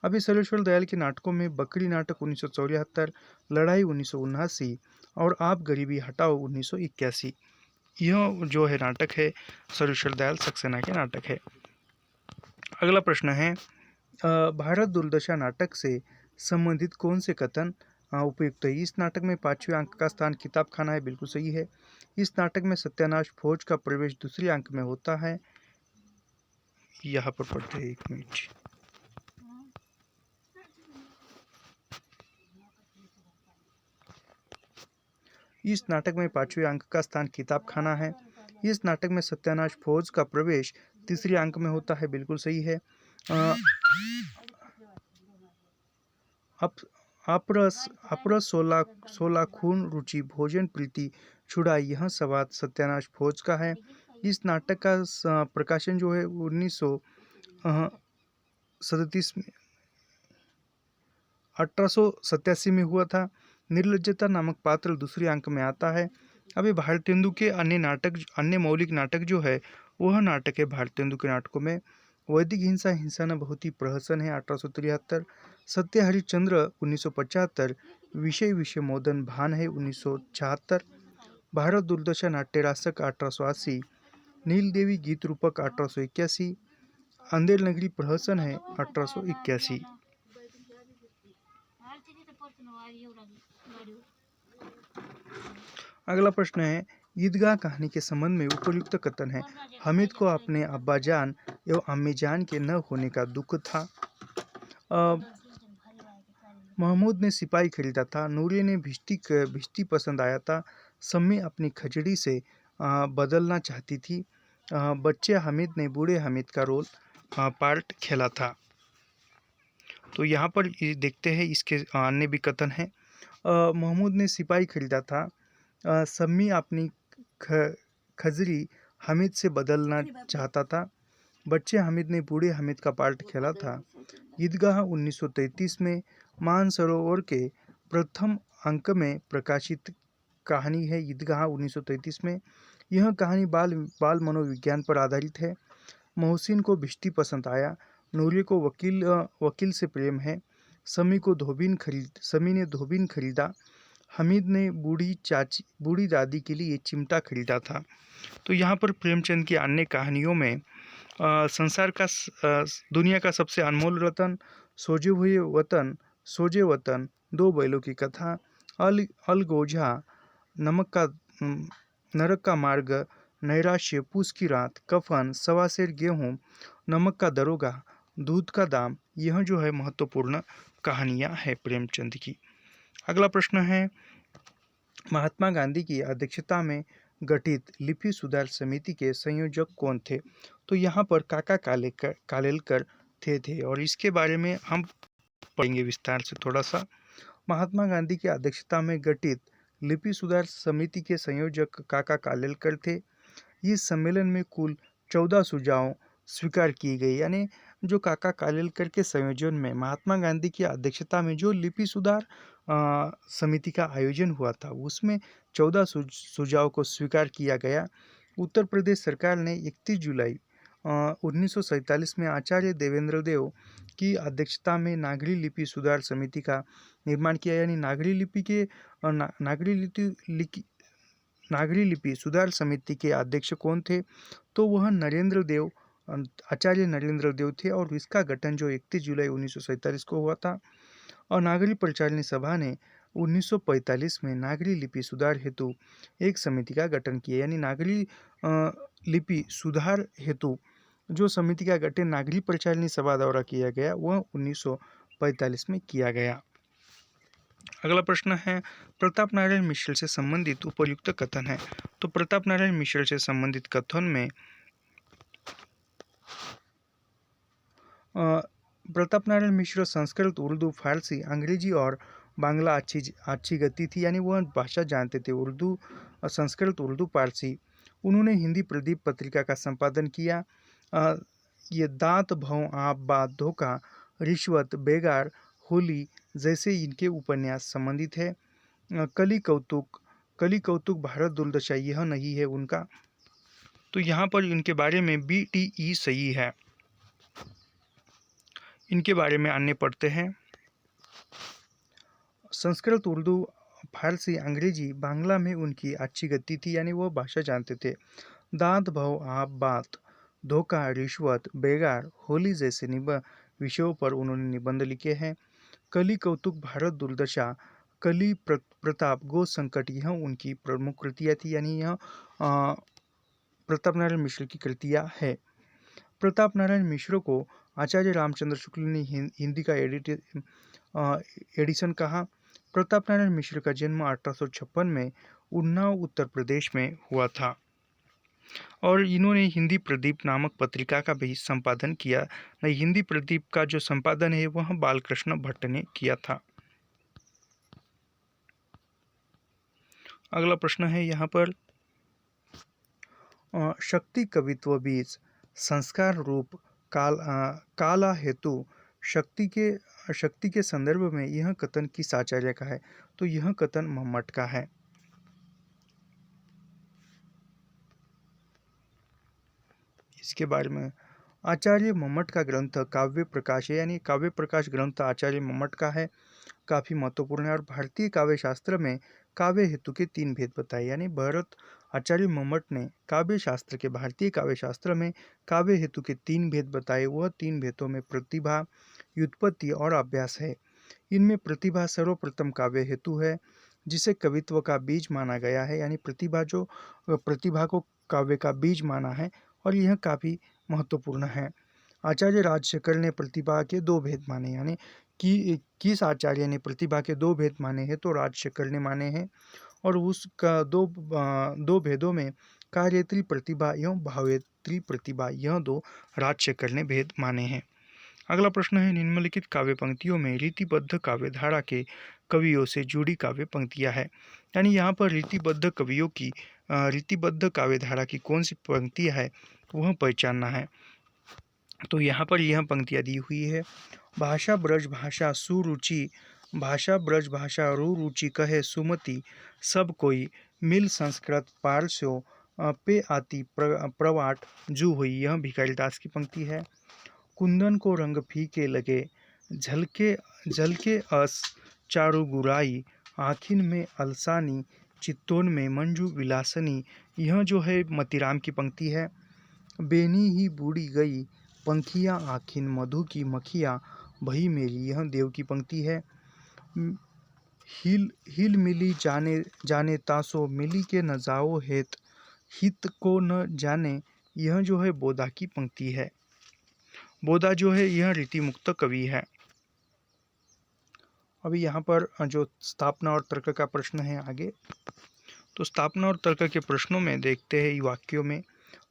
अभी सर्वेश्वर दयाल के नाटकों में बकरी नाटक 1974, लड़ाई 1979 और आप गरीबी हटाओ 1981, यह जो है नाटक है सर्वेश्वर दयाल सक्सेना के नाटक है। अगला प्रश्न है, भारत दुर्दशा नाटक से संबंधित कौन से कथन उपयुक्त है? इस नाटक में 5वें अंक का स्थान किताब खाना है, बिल्कुल सही है। इस नाटक में सत्यानाश फौज का प्रवेश दूसरे अंक में होता है। यहाँ पर पढ़ते हैं, 1 मिनट। इस नाटक में 5वें अंक का स्थान किताब खाना है। इस नाटक में सत्यानाश फौज का प्रवेश तीसरे अंक में होता है, बिल्कुल सही है। अपरस सोला खून रुचि भोजन प्रीति छुड़ाई, यह संवाद सत्यानाश फौज का है। इस नाटक का प्रकाशन जो है 1887 में हुआ था। निर्लज्जता नामक पात्र दूसरे अंक में आता है। अभी भारतेंदु के अन्य मौलिक नाटक जो है वह नाटक है भारतेंदु के नाटकों में वैदिक हिंसा न बहुत ही प्रहसन है 1873, सत्य हरिश्चंद्र 1975, विषय मोदन भान है 1976, भारत दुर्दशा नाट्यरासक 1880, नील देवी गीत रूपक 1881, अंधेर नगरी प्रहसन है 1881। अगला प्रश्न है, ईदगाह कहानी के संबंध में उपयुक्त कथन है। हामिद को अपने अब्बाजान एवं अम्मी जान के न होने का दुख था। महमूद ने सिपाही खरीदा था। नूरे ने भिष्टी पसंद आया था। सम्मी अपनी खचड़ी से बदलना चाहती थी। बच्चे हामिद ने बूढ़े हामिद का पार्ट खेला था। तो यहाँ पर देखते हैं इसके अन्य भी कथन हैं। महमूद ने सिपाही खरीदा था। सम्मी अपनी खजरी हामिद से बदलना चाहता था। बच्चे हामिद ने बूढ़े हामिद का पार्ट खेला था। ईदगाह 1933 में मानसरोवर के प्रथम अंक में प्रकाशित कहानी है। ईदगाह 1933 में यह कहानी बाल मनोविज्ञान पर आधारित है। मोहसिन को भिष्टी पसंद आया। नूरे को वकील से प्रेम है। समी ने धोबिन खरीदा। हामिद ने बूढ़ी दादी के लिए चिमटा खरीदा था। तो यहाँ पर प्रेमचंद की अन्य कहानियों में दुनिया का सबसे अनमोल रतन, सोजे वतन, दो बैलों की कथा, अलगोजा, नरक का मार्ग, नैराश्य, पूस की रात, कफन, सवा सेर गेहूँ, नमक का दरोगा, दूध का दाम, यह जो है महत्वपूर्ण कहानियाँ हैं प्रेमचंद की। अगला प्रश्न है, महात्मा गांधी की अध्यक्षता में गठित लिपि सुधार समिति के संयोजक कौन थे? तो यहाँ पर काका कालेलकर थे और इसके बारे में हम पढ़ेंगे विस्तार से थोड़ा सा। महात्मा गांधी की अध्यक्षता में गठित लिपि सुधार समिति के संयोजक काका कालेलकर थे। इस सम्मेलन में कुल 14 सुझाव स्वीकार किए गए, यानी जो काका कालेलकर के संयोजन में महात्मा गांधी की अध्यक्षता में जो लिपि सुधार समिति का आयोजन हुआ था उसमें 14 सुझाव को स्वीकार किया गया। उत्तर प्रदेश सरकार ने 31 जुलाई 1947 में आचार्य देवेंद्र देव की अध्यक्षता में नागरी लिपि सुधार समिति का निर्माण किया, यानी नागरी लिपि सुधार समिति के अध्यक्ष कौन थे? तो वह आचार्य नरेंद्र देव थे और इसका गठन जो 31 जुलाई 1947 को हुआ था। और नागरी परिचालनी सभा ने 1945 में नागरी लिपि सुधार हेतु एक समिति का गठन किया। यानी नागरी लिपि सुधार हेतु जो समिति का गठन नागरी परिचालनी सभा द्वारा किया गया वह 1945 में किया गया। अगला प्रश्न है प्रताप नारायण मिश्र से संबंधित उपयुक्त कथन है। तो प्रताप नारायण मिश्र से संबंधित कथन में प्रताप नारायण मिश्र संस्कृत, उर्दू, फारसी, अंग्रेजी और बांग्ला अच्छी गति थी। यानी वह भाषा जानते थे, उर्दू, संस्कृत, उर्दू, फारसी। उन्होंने हिंदी प्रदीप पत्रिका का संपादन किया। ये दांत, भौं, आप, बात, धोखा, रिश्वत, बेगार, होली जैसे इनके उपन्यास संबंधित है। कली कौतुक, भारत दुर्दशा यह नहीं है उनका। तो यहाँ पर इनके बारे में BTE सही है। इनके बारे में अन्य पढ़ते हैं। संस्कृत, उर्दू, फारसी, अंग्रेजी, बांग्ला में उनकी अच्छी गति थी। यानी वह भाषा जानते थे। दांत, भव, आप, बात, धोखा, रिश्वत, बेगार, होली जैसे विषयों पर उन्होंने निबंध लिखे हैं। कली कौतुक, भारत दुर्दशा, कली प्रताप, गो संकट यह उनकी प्रमुख कृतियाँ थी। यानी यह प्रताप नारायण मिश्र की कृतियाँ है। प्रताप नारायण मिश्र को आचार्य रामचंद्र शुक्ल ने हिंदी का एडिशन कहा। प्रताप नारायण मिश्र का जन्म 1856 में उन्नाव, उत्तर प्रदेश में हुआ था और इन्होंने हिंदी प्रदीप नामक पत्रिका का भी संपादन किया। हिंदी प्रदीप का जो संपादन है वह बालकृष्ण भट्ट ने किया था। अगला प्रश्न है यहाँ पर शक्ति कवित्व बीज संस्कार रूप काला हेतु शक्ति के संदर्भ में यह कथन किस आचार्य का है? तो यह कथन मम्मट का है। इसके बारे में आचार्य मम्मट का ग्रंथ काव्य प्रकाश है। यानी काव्य प्रकाश ग्रंथ आचार्य मम्मट का है, काफ़ी महत्वपूर्ण है। और भारतीय काव्य शास्त्र में काव्य हेतु के 3 भेद बताए। यानी आचार्य मम्मट ने काव्य शास्त्र के भारतीय काव्य शास्त्र में काव्य हेतु के 3 भेद बताए। वह 3 भेदों में प्रतिभा, व्युत्पत्ति और अभ्यास है। इनमें प्रतिभा सर्वप्रथम काव्य हेतु है जिसे कवित्व का बीज माना गया है। यानी प्रतिभा को काव्य का बीज माना है और यह काफ़ी महत्वपूर्ण है। आचार्य राजशेखर ने प्रतिभा के 2 भेद माने। यानी कि किस आचार्य ने प्रतिभा के 2 भेद माने हैं? तो राजशेखर ने माने हैं और उसका दो भेदों में कार्यत्री प्रतिभा एवं भावेत्री प्रतिभा यह 2 राजशेखर ने भेद माने हैं। अगला प्रश्न है निम्नलिखित काव्य पंक्तियों में रीतिबद्ध काव्य धारा के कवियों से जुड़ी काव्य पंक्तियां है। यानी यहाँ पर रीतिबद्ध काव्य धारा की कौन सी पंक्तियां है वह पहचानना है। तो यहाँ पर यह पंक्तियाँ दी हुई है। भाषा ब्रज भाषा सुरुचि, भाषा ब्रज भाषा रुचि कहे सुमति, सब कोई मिल संस्कृत पारस्यो पे आती प्रवाट जू हुई। यह भिखारी दास की पंक्ति है। कुंदन को रंग फीके लगे, झलके अस चारु गुराई, आखिन में अलसानी, चित्तौन में मंजू विलासनी। यह जो है मतीराम की पंक्ति है। बेनी ही बूढ़ी गई, पंखियाँ आखिन मधु की मखियाँ भई मेरी। यह देव की पंक्ति है। हिल मिली जाने तासो मिली के न जाओ हेत, हित को न जाने। यह जो है बोधा की पंक्ति है। बोधा जो है यह रीतिमुक्त कवि है। अभी यहाँ पर जो स्थापना और तर्क का प्रश्न है आगे, तो स्थापना और तर्क के प्रश्नों में देखते हैं वाक्यों में।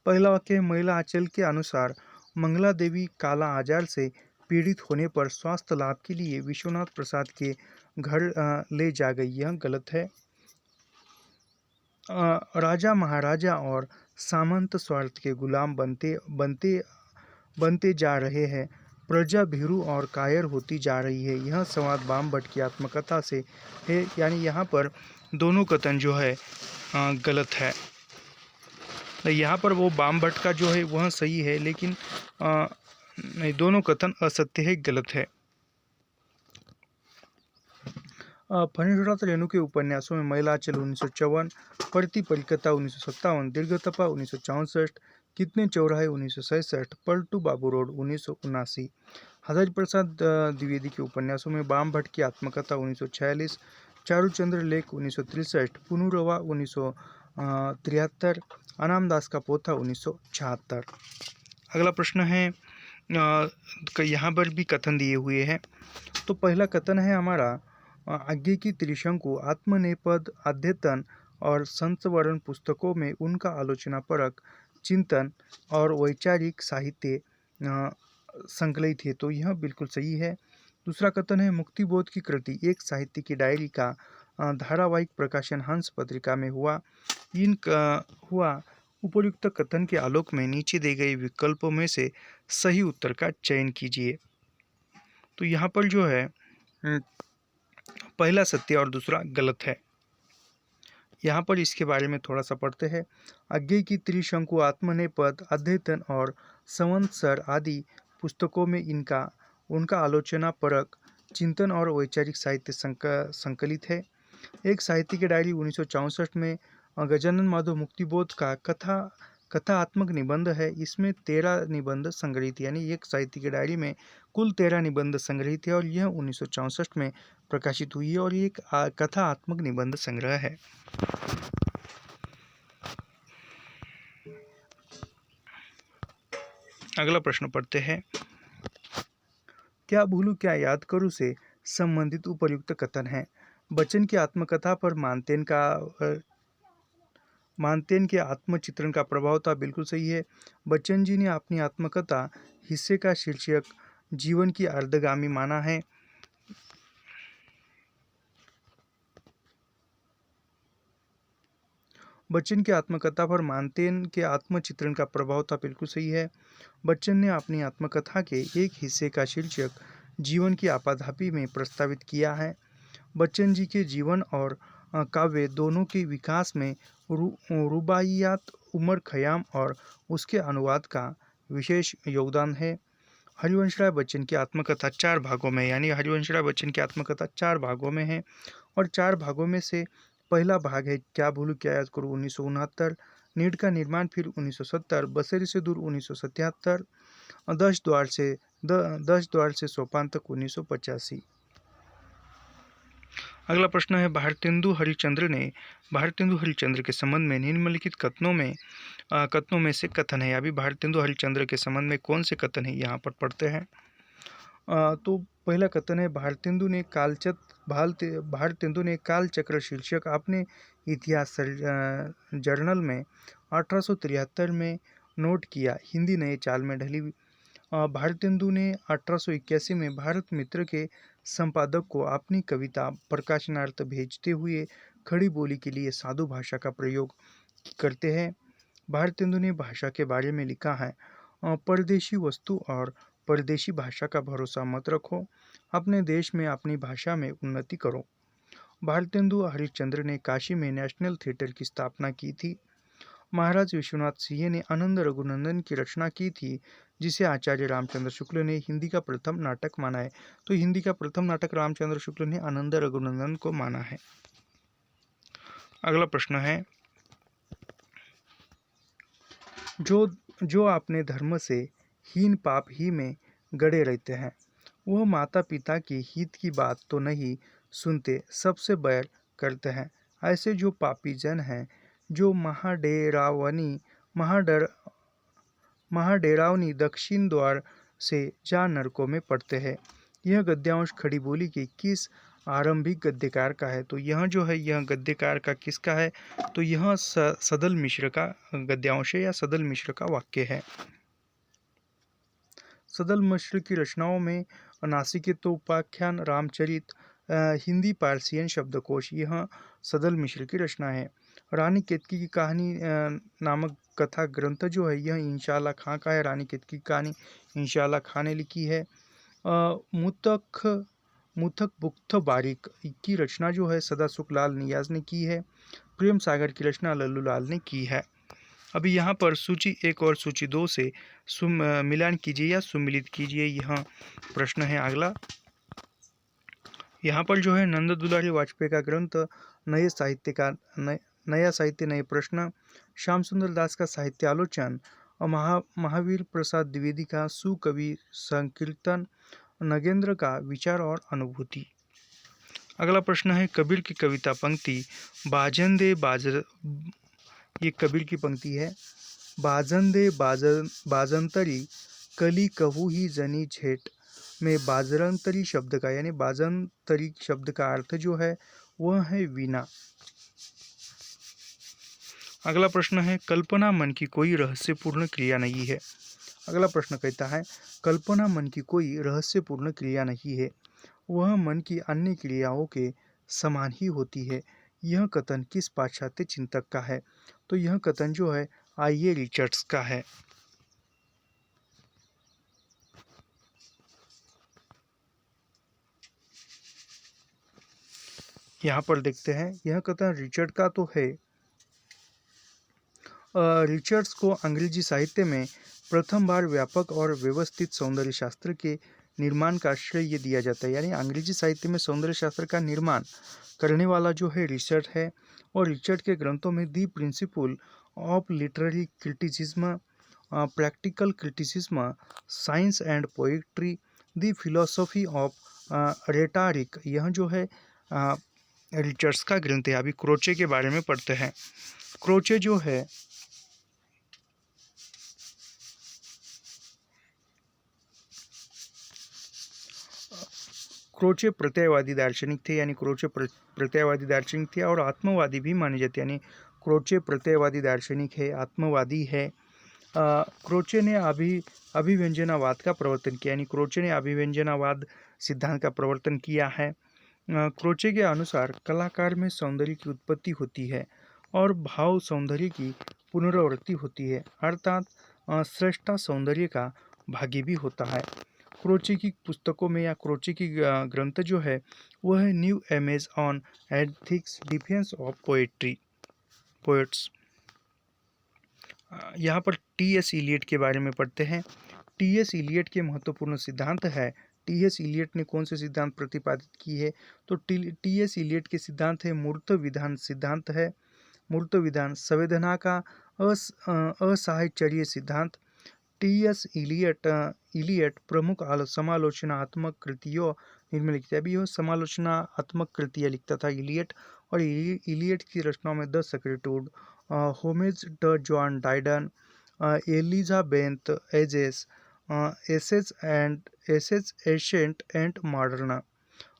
पहला वाक्य महिला आंचल के अनुसार मंगला देवी काला आजार से पीड़ित होने पर स्वास्थ्य लाभ के लिए विश्वनाथ प्रसाद के घर ले जा गई। यह गलत है। राजा महाराजा और सामंत स्वार्थ के गुलाम बनते जा रहे हैं, प्रजा भीरू और कायर होती जा रही है। यह संवाद बाम भट्ट की आत्मकथा से है। यानी यहाँ पर दोनों कथन जो है गलत है। यहाँ पर वो बाम भट्ट का जो है वह सही है, लेकिन दोनों कथन असत्य है, गलत है। फणीश्वरनाथ रेणु के उपन्यासों में महिला आंचल 1954, पढ़ती परिकथा 1957, दीर्घतपा 1964, कितने चौराहे 1967, पलटू बाबू रोड 1979। हजारी प्रसाद द्विवेदी के उपन्यासों में बाम भट्ट की आत्मकथा 1946, चारूचंद्र लेख 1963, पुनरुवा 1973, अनामदास का पोथा 1976। अगला प्रश्न है, यहाँ पर भी कथन दिए हुए हैं। तो पहला कथन है हमारा, आगे की त्रिशंकु आत्मनेपद अद्यतन और संस्मरण पुस्तकों में उनका आलोचनापरक चिंतन और वैचारिक साहित्य संकलित है। तो यह बिल्कुल सही है। दूसरा कथन है, मुक्तिबोध की कृति एक साहित्य की डायरी का धारावाहिक प्रकाशन हंस पत्रिका में हुआ। उपर्युक्त कथन के आलोक में नीचे दिए गए विकल्पों में से सही उत्तर का चयन कीजिए। तो यहाँ पर जो है पहला सत्य और दूसरा गलत है। यहाँ पर इसके बारे में थोड़ा सा पढ़ते हैं। अज्ञेय की त्रिशंकु आत्मनेपद अद्यतन और संवत्सर आदि पुस्तकों में उनका आलोचना परक चिंतन और वैचारिक साहित्य संकलित है। एक साहित्य की डायरी 1964 में गजानन माधव मुक्तिबोध का कथात्मक निबंध है। इसमें 13 निबंध संग्रहित, यानी एक साहित्य की डायरी में कुल 13 निबंध संग्रहित है और यह 1964 में प्रकाशित हुई है और ये एक कथात्मक निबंध संग्रह है। अगला प्रश्न पढ़ते हैं। क्या भूलूं क्या याद करूं से संबंधित उपर्युक्त कथन है। बच्चन की आत्मकथा पर मानतेन के आत्मचित्रण का प्रभाव था। बिल्कुल सही है। बच्चन जी ने अपनी आत्मकथा हिस्से का शीर्षक जीवन की अर्धगामी माना है। बच्चन की आत्मकथा पर मानतेन के आत्मचित्रण का प्रभाव था। बिल्कुल सही है। बच्चन ने अपनी आत्मकथा के एक हिस्से का शीर्षक जीवन की आपाधापी में प्रस्तावित किया है। बच्चन जी के जीवन और काव्य दोनों के विकास में रुबाइयात, उमर खयाम और उसके अनुवाद का विशेष योगदान है। हरिवंशराय बच्चन की आत्मकथा 4 भागों में, यानी हरिवंशराय बच्चन की आत्मकथा 4 भागों में है और 4 भागों में से पहला भाग है क्या भूलूं क्या याद करूं 1969, नीड का निर्माण फिर 1970, बसेरी से दूर 1977, 10 द्वार से सोपान तक 1985। अगला प्रश्न है, भारतेंदु हरिश्चंद्र के संबंध में निम्नलिखित कथनों में से कथन है। अभी भारतेंदु हरिश्चंद्र के संबंध में कौन से कथन है यहाँ पर पढ़ते हैं। तो पहला कथन है, भारतेंदु ने कालचक्र शीर्षक अपने इतिहास जर्नल में 1873 में नोट किया। हिंदी नए चाल में ढली। भारतेंदु ने 1881 में भारत मित्र के संपादक को अपनी कविता प्रकाशनार्थ भेजते हुए खड़ी बोली के लिए साधु भाषा का प्रयोग करते हैं। भारतेंदु ने भाषा के बारे में लिखा है, परदेशी वस्तु और परदेशी भाषा का भरोसा मत रखो, अपने देश में अपनी भाषा में उन्नति करो। भारतेंदु हरिश्चंद्र ने काशी में नेशनल थिएटर की स्थापना की थी। महाराज विश्वनाथ सिंह ने आनंद रघुनंदन की रचना की थी, जिसे आचार्य रामचंद्र शुक्ल ने हिंदी का प्रथम नाटक माना है। तो हिंदी का प्रथम नाटक रामचंद्र शुक्ल ने आनंद रघुनंदन को माना है। अगला प्रश्न है, जो अपने धर्म से हीन पाप ही में गड़े रहते हैं, वह माता पिता की हित की बात तो नहीं सुनते, सबसे बैर करते हैं। ऐसे जो पापी जन हैं, जो महाडेरावनी दक्षिण द्वार से जा नरकों में पड़ते हैं। यह गद्यांश खड़ी बोली के किस आरंभिक गद्यकार का है। तो यह जो है, यह गद्यकार का किसका है। तो यह सदल मिश्र का गद्यांश है या सदल मिश्र का वाक्य है। सदल मिश्र की रचनाओं में नासिकेतो उपाख्यान, रामचरित, हिंदी पारसियन शब्दकोश, यह सदल मिश्र की रचना है। रानी केतकी की कहानी नामक कथा ग्रंथ जो है, यह इंशाअल्लाह खां का है। रानी केतकी की कहानी इंशाअल्लाह खां ने लिखी है। मुतक बुख्त बारिक की रचना जो है सदासुख लाल नियाज ने की है। प्रेम सागर की रचना लल्लू लाल ने की है। अभी यहाँ पर सूची 1 और सूची 2 से मिलान कीजिए या सुमिलित कीजिए, यह प्रश्न है। अगला यहाँ पर जो है, नंद दुलारी वाजपेयी का ग्रंथ नया साहित्य नए प्रश्न, श्याम सुंदर दास का साहित्य आलोचन और महावीर प्रसाद द्विवेदी का सुकवि संकीर्तन, नगेंद्र का विचार और अनुभूति। अगला प्रश्न है कबीर की कविता पंक्ति बाजन दे बाजर, ये कबीर की पंक्ति है। बाजन दे बाजंतरी कली कहू ही जनी झेट में बाजरंतरी शब्द का यानी बाजंतरी शब्द का अर्थ जो है वह है वीणा। अगला प्रश्न है कल्पना मन की कोई रहस्यपूर्ण क्रिया नहीं है। अगला प्रश्न कहता है कल्पना मन की कोई रहस्यपूर्ण क्रिया नहीं है, वह मन की अन्य क्रियाओं के समान ही होती है। यह कथन किस पाश्चात्य चिंतक का है? तो यह कथन जो है आईए रिचर्ड्स का है। यहाँ पर देखते हैं यह कथन रिचर्ड का तो है। रिचर्ड्स को अंग्रेजी साहित्य में प्रथम बार व्यापक और व्यवस्थित सौंदर्य शास्त्र के निर्माण का श्रेय दिया जाता है, यानी अंग्रेजी साहित्य में सौंदर्य शास्त्र का निर्माण करने वाला जो है रिचर्ड है। और रिचर्ड के ग्रंथों में the principle of literary criticism, practical criticism, science and poetry, the philosophy of rhetoric, यह जो है रिचर्ड्स का ग्रंथ है। अभी क्रोचे के बारे में पढ़ते हैं। क्रोचे जो है क्रोचे प्रत्ययवादी दार्शनिक थे, यानी क्रोचे प्रत्ययवादी दार्शनिक थे और आत्मवादी भी माने जाते, यानी क्रोचे प्रत्ययवादी दार्शनिक है, आत्मवादी है। क्रोचे ने अभिव्यंजनावाद का प्रवर्तन किया, यानी क्रोचे ने अभिव्यंजनावाद सिद्धांत का प्रवर्तन किया है। क्रोचे के अनुसार कलाकार में सौंदर्य की उत्पत्ति होती है और भाव सौंदर्य की पुनरावृत्ति होती है, अर्थात श्रेष्ठता सौंदर्य का भागी भी होता है। क्रोचे की पुस्तकों में या क्रोचे की ग्रंथ जो है वह है new image on ethics, defence of poets. यहाँ पर टी.एस. इलियट के बारे में पढ़ते हैं। टी.एस. इलियट के महत्वपूर्ण सिद्धांत है। टी.एस. इलियट ने कौन से सिद्धांत प्रतिपादित की है? तो टी.एस. इलियट के सिद्धांत है मूर्त विधान सिद्धांत है। मूर्त विधान, संवेदना का असाहचर्य सिद्धांत। टी.एस. इलियट प्रमुख समालोचनात्मक कृतियों इनमें लिखते हैं। अभी यह समालोचनात्मक कृतियाँ लिखता था इलियट, और इलियट की रचनाओं में the sacred wood, homage the John Dryden, Elizabeth essays, essays ancient and modern.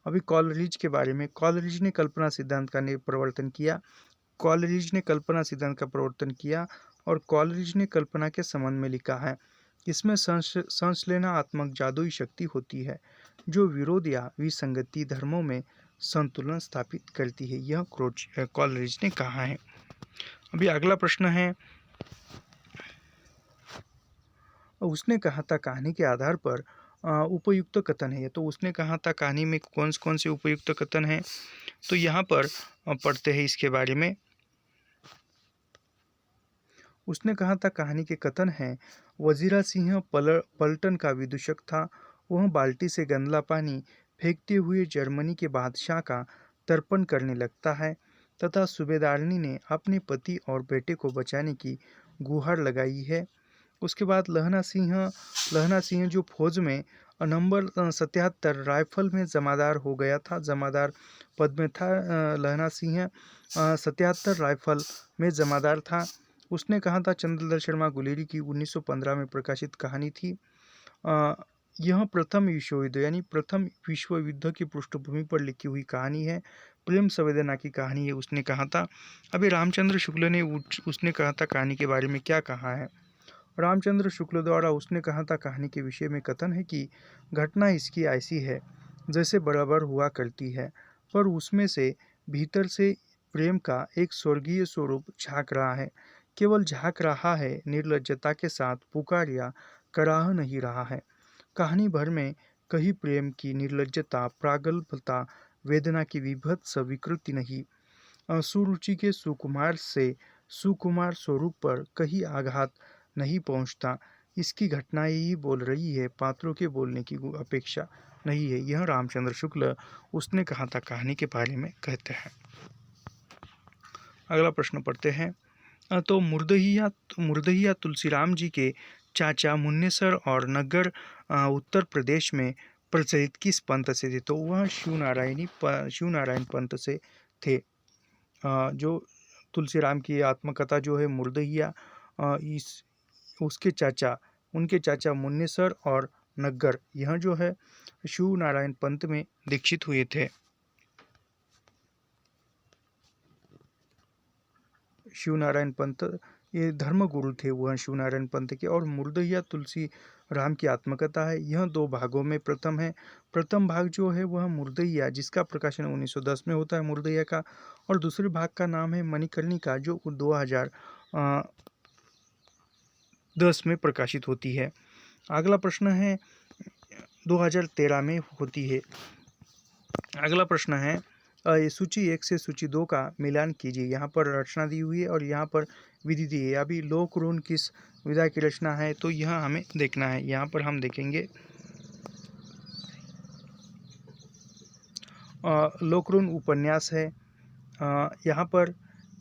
अभी कॉलरिज के बारे में, कॉलरिज ने कल्पना सिद्धांत का प्रवर्तन किया। कॉलरिज ने कल्पना सिद्धांत का प्रवर्तन किया और कॉलरिज ने कल्पना के संबंध में लिखा है। इसमें संश्लेषणात्मक जादुई शक्ति होती है जो विरोध या विसंगति धर्मों में संतुलन स्थापित करती है, यह कॉलरिज ने कहा है। अभी अगला प्रश्न है उसने कहा था कहानी के आधार पर उपयुक्त कथन है। तो उसने कहा था कहानी में कौन कौन से उपयुक्त कथन है? तो यहाँ पर पढ़ते हैं इसके बारे में। उसने कहा था कहानी के कथन हैं, वजीरा सिंह पलटन का विदूषक था। वह बाल्टी से गंदला पानी फेंकते हुए जर्मनी के बादशाह का तर्पण करने लगता है तथा सूबेदारनी ने अपने पति और बेटे को बचाने की गुहार लगाई है। उसके बाद लहना सिंह जो फौज में नंबर 77 राइफल में जमादार हो गया था, जमादार पद में था। लहना सिंह 77 राइफल में जमादार था। उसने कहा था चंद्रलाल शर्मा गुलेरी की 1915 में प्रकाशित कहानी थी। यह प्रथम विश्व युद्ध यानी प्रथम विश्व युद्ध की पृष्ठभूमि पर लिखी हुई कहानी है। प्रेम संवेदना की कहानी है, उसने कहा था। अभी रामचंद्र शुक्ल ने उसने कहा था कहानी के बारे में क्या कहा है? रामचंद्र शुक्ल द्वारा उसने कहा था कहानी के विषय में कथन है कि घटना इसकी ऐसी है जैसे बराबर हुआ करती है, पर उसमें से भीतर से प्रेम का एक स्वर्गीय स्वरूप झांक रहा है। केवल झांक रहा है, निर्लज्जता के साथ पुकार या कराह नहीं रहा है। कहानी भर में कहीं प्रेम की निर्लज्जता, प्रागल्भता, वेदना की विभत्स विकृति नहीं। सुरुचि के सुकुमार से सुकुमार स्वरूप पर कहीं आघात नहीं पहुंचता। इसकी घटनाएं ही बोल रही है, पात्रों के बोलने की अपेक्षा नहीं है। यह रामचंद्र शुक्ल उसने कहा था कहानी के बारे में कहते हैं। अगला प्रश्न पढ़ते हैं। तो मुर्दहिया तुलसीराम जी के चाचा मुन्नेसर और नगर उत्तर प्रदेश में प्रचलित किस पंथ से थे? तो वह शिवनारायण पंथ से थे। जो तुलसीराम की आत्मकथा जो है मुर्दहिया, इस उसके चाचा उनके चाचा मुन्नेसर और नग्गर यह जो है शिवनारायण पंथ में दीक्षित हुए थे। शिवनारायण पंत ये धर्मगुरु थे वह शिवनारायण पंत के। और मुर्दहिया तुलसी राम की आत्मकथा है, यह दो भागों में प्रथम है। प्रथम भाग जो है वह मुर्दहिया जिसका प्रकाशन 1910 में होता है मुर्दहिया का, और दूसरे भाग का नाम है मणिकर्णिका जो 2010 में प्रकाशित होती है। अगला प्रश्न है 2013 में होती है। अगला प्रश्न है सूची 1 से सूची 2 का मिलान कीजिए। यहाँ पर रचना दी हुई है और यहाँ पर विधि दी है। अभी लोक ऋण किस विधा की रचना है तो यह हमें देखना है। यहाँ पर हम देखेंगे लोक ऋण उपन्यास है। यहाँ पर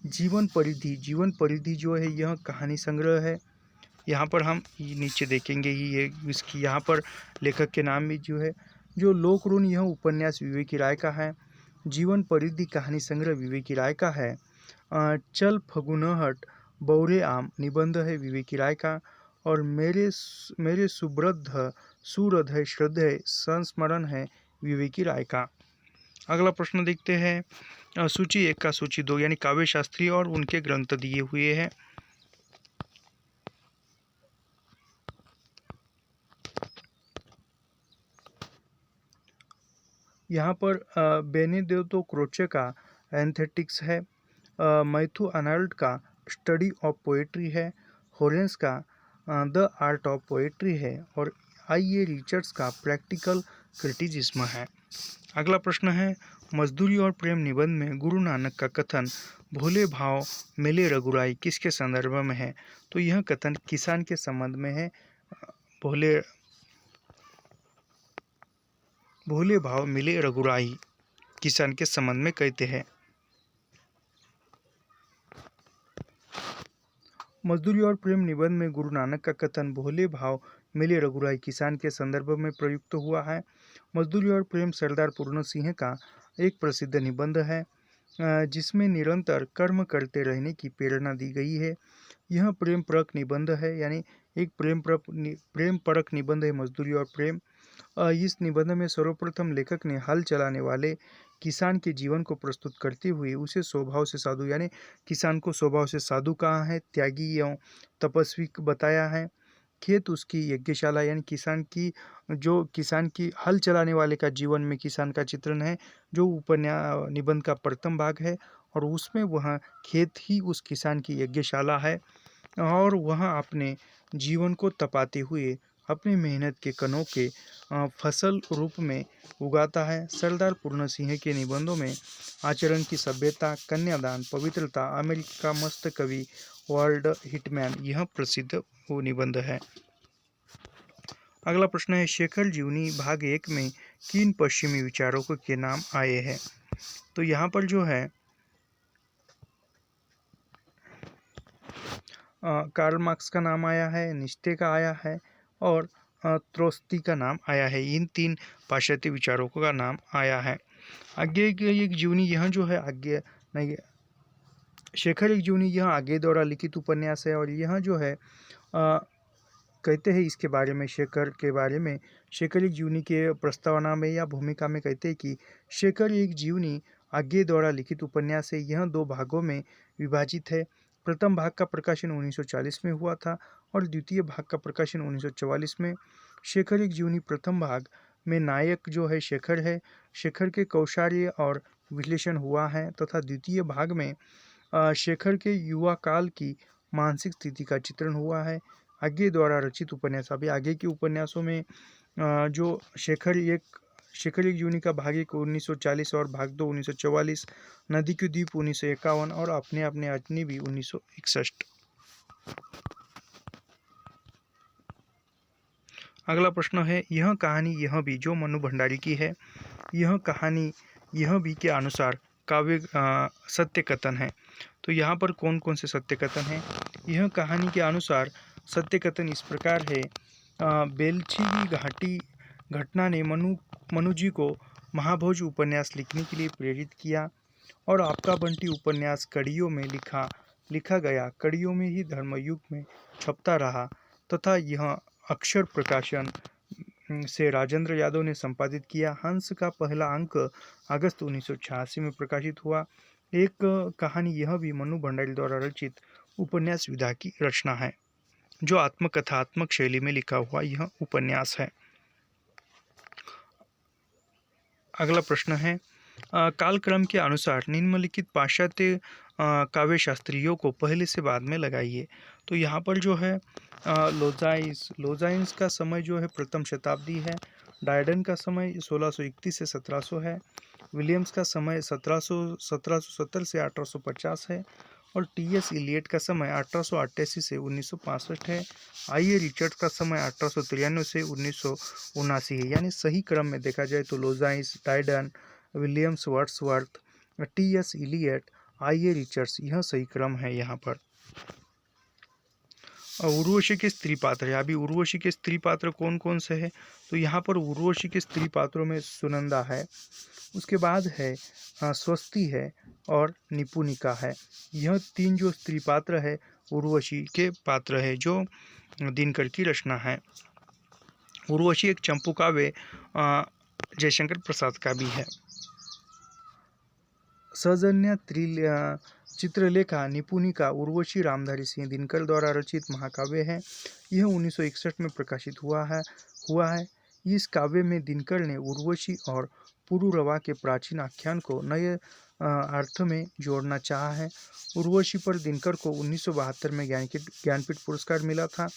जीवन परिधि जो है यह कहानी संग्रह है। यहाँ पर हम नीचे देखेंगे ही ये इसकी यहाँ पर लेखक के नाम भी जो है। जो लोक ऋण यह उपन्यास विवेकी राय का है। जीवन परिधि कहानी संग्रह विवेकी राय का है। चल फगुनहट बौरे आम निबंध है विवेकी राय का। और मेरे सुब्रद्ध सुहृदय श्रद्धेय संस्मरण है विवेकी राय का। अगला प्रश्न देखते हैं सूची 1 का सूची 2 यानी काव्य शास्त्री और उनके ग्रंथ दिए हुए हैं। यहाँ पर बेनेडेतो क्रोचे का एंथेटिक्स है। मैथ्यू आर्नल्ड का स्टडी ऑफ पोएट्री है। होरेंस का द आर्ट ऑफ पोएट्री है। और आई ए रिचर्ड्स का प्रैक्टिकल क्रिटिसिज्म है। अगला प्रश्न है मजदूरी और प्रेम निबंध में गुरु नानक का कथन भोले भाव मिले रघुराई किसके संदर्भ में है? तो यह कथन किसान के संबंध में है। भोले भाव मिले रघुराई किसान के संबंध में कहते हैं। मजदूरी और प्रेम निबंध में गुरु नानक का कथन भोले भाव मिले रघुराई किसान के संदर्भ में प्रयुक्त हुआ है। मजदूरी और प्रेम सरदार पूर्ण सिंह का एक प्रसिद्ध निबंध है जिसमें निरंतर कर्म करते रहने की प्रेरणा दी गई है। यह प्रेम परक निबंध है, यानी एक प्रेम परक निबंध है मजदूरी और प्रेम। इस निबंध में सर्वप्रथम लेखक ने हल चलाने वाले किसान के जीवन को प्रस्तुत करते हुए उसे स्वभाव से साधु, यानी किसान को स्वभाव से साधु कहा है, त्यागी एवं तपस्वी बताया है। खेत उसकी यज्ञशाला, यानी किसान की हल चलाने वाले का जीवन में किसान का चित्रण है जो निबंध का प्रथम भाग है। और उसमें वह खेत ही उस किसान की यज्ञशाला है और वह अपने जीवन को तपाते हुए अपनी मेहनत के कणों के फसल रूप में उगाता है। सरदार पूर्ण सिंह के निबंधों में आचरण की सभ्यता, कन्यादान, पवित्रता, अमेरिका का मस्त कवि, वर्ल्ड हिटमैन यह प्रसिद्ध निबंध है। अगला प्रश्न है शेखर जीवनी भाग 1 में किन पश्चिमी विचारकों के नाम आए हैं? तो यहाँ पर जो है कार्ल मार्क्स का नाम आया है, नीत्शे का आया है और त्रोत्स्की का नाम आया है। इन 3 पाश्चात्य विचारकों का नाम आया है। आगे एक जीवनी यह जो है शेखर एक जीवनी यह आगे द्वारा लिखित उपन्यास है। और यह जो है कहते हैं इसके बारे में शेखर एक जीवनी के प्रस्तावना में या भूमिका में कहते हैं कि शेखर एक जीवनी आगे द्वारा लिखित उपन्यास है। यह 2 भागों में विभाजित है। प्रथम भाग का प्रकाशन 1940 में हुआ था और द्वितीय भाग का प्रकाशन 1944 में। शेखर एक जीवनी प्रथम भाग में नायक जो है शेखर है, शेखर के कौशल्य और विश्लेषण हुआ है तथा द्वितीय भाग में शेखर के युवा काल की मानसिक स्थिति का चित्रण हुआ है। आगे द्वारा रचित उपन्यास, अभी आगे के उपन्यासों में जो शेखर एक जीवनी का भाग 1 1940 और भाग 2 1944, नदी के द्वीप 1951 और अपने अपने अजनबी 1961। अगला प्रश्न है यह कहानी यह भी जो मनु भंडारी की है, यह कहानी यह भी के अनुसार काव्य सत्य कथन है। तो यहाँ पर कौन कौन से सत्य कथन हैं? यह कहानी के अनुसार सत्य कथन इस प्रकार है। बेलछी की घाटी घटना ने मनु जी को महाभोज उपन्यास लिखने के लिए प्रेरित किया और आपका बंटी उपन्यास कड़ियों में लिखा गया, कड़ियों में ही धर्मयुग में छपता रहा तथा यह अक्षर प्रकाशन से राजेंद्र यादव ने संपादित किया। हंस का पहला अंक अगस्त 1986 में प्रकाशित हुआ। एक कहानी यह भी मनु भंडारी द्वारा रचित उपन्यास विधा की रचना है, जो आत्मकथात्मक शैली में लिखा हुआ यह उपन्यास है। अगला प्रश्न है, कालक्रम के अनुसार निम्नलिखित पाश्चात्य काव्यशास्त्रियों को पहले से बाद में लगाइए। तो यहाँ पर जो है लोजाइंस का समय जो है प्रथम शताब्दी है, डायडन का समय 1631 से 1700 है, विलियम्स का समय 1770 से 1850 है और टी.एस. इलियट का समय 1888 से 1965 है। आई.ए. रिचर्ड्स का समय 1893 से 1979 है। यानी सही क्रम में देखा जाए तो लोजाइंस, Dryden, Williams, Wordsworth, T S. Eliot, I A. Richards, यह सही क्रम है यहाँ पर। उर्वशी के स्त्री पात्र है। अभी उर्वशी के स्त्री पात्र कौन कौन से हैं? तो यहाँ पर उर्वशी के स्त्री पात्रों में सुनंदा है, उसके बाद है स्वस्ति है और निपुणिका है। यह तीन जो स्त्री पात्र है उर्वशी के पात्र है, जो दिनकर की रचना है। उर्वशी एक चंपू काव्य जयशंकर प्रसाद का भी है। सौजन्य चित्रलेखा निपुणिका उर्वशी रामधारी सिंह दिनकर द्वारा रचित महाकाव्य है। यह 1961 में प्रकाशित हुआ है। इस काव्य में दिनकर ने उर्वशी और पुरुरवा के प्राचीन आख्यान को नए अर्थ में जोड़ना चाहा है। उर्वशी पर दिनकर को 1972 में ज्ञानपीठ पुरस्कार मिला था।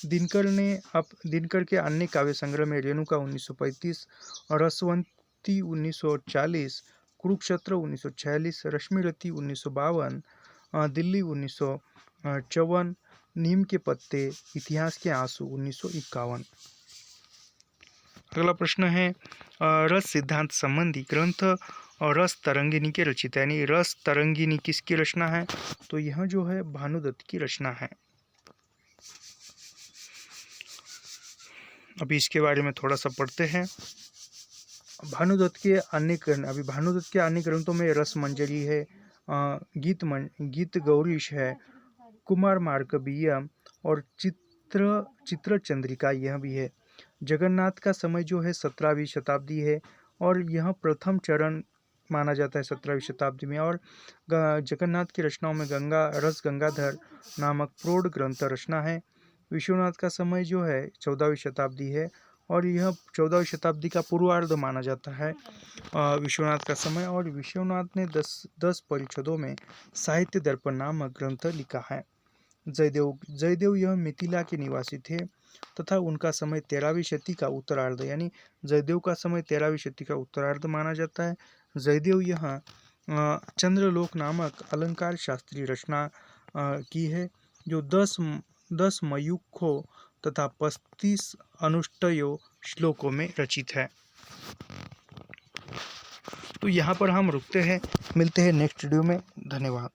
दिनकर के अन्य काव्य संग्रह में रेणुका 1935, रसवंती 1940, कुरुक्षेत्र 1946, रश्मिरथी 1952, दिल्ली 1954, नीम के पत्ते, इतिहास के आंसू 1951। अगला प्रश्न है, रस सिद्धांत संबंधी ग्रंथ और रस तरंगिनी के रचिता, यानी रस तरंगिनी किसकी रचना है? तो यह जो है भानुदत्त की रचना है। अभी इसके बारे में थोड़ा सा पढ़ते हैं। भानुदत्त के अन्य ग्रंथों में रस मंजरी है, गीत गौरीश है, कुमार मार्कबीय और चित्र चंद्रिका यह भी है। जगन्नाथ का समय जो है 17वीं शताब्दी है और यह प्रथम चरण माना जाता है 17वीं शताब्दी में। और जगन्नाथ की रचनाओं में रस गंगाधर नामक प्रौढ़ ग्रंथ रचना है। विश्वनाथ का समय जो है 14वीं शताब्दी है और यह 14वीं शताब्दी का पूर्वार्ध माना जाता है विश्वनाथ का समय। और विश्वनाथ ने 10 परिच्छेदों में साहित्य दर्पण नामक ग्रंथ लिखा है। जयदेव यह मिथिला के निवासी थे तथा उनका समय 13वीं शती का उत्तरार्ध, यानी जयदेव का समय 13वीं शती का उत्तरार्ध माना जाता है। जयदेव यह चंद्रलोक नामक अलंकार शास्त्रीय रचना की है, जो 10 मयूखों तथा 35 अनुष्टयों श्लोकों में रचित है। तो यहाँ पर हम रुकते हैं, मिलते हैं नेक्स्ट वीडियो में। धन्यवाद।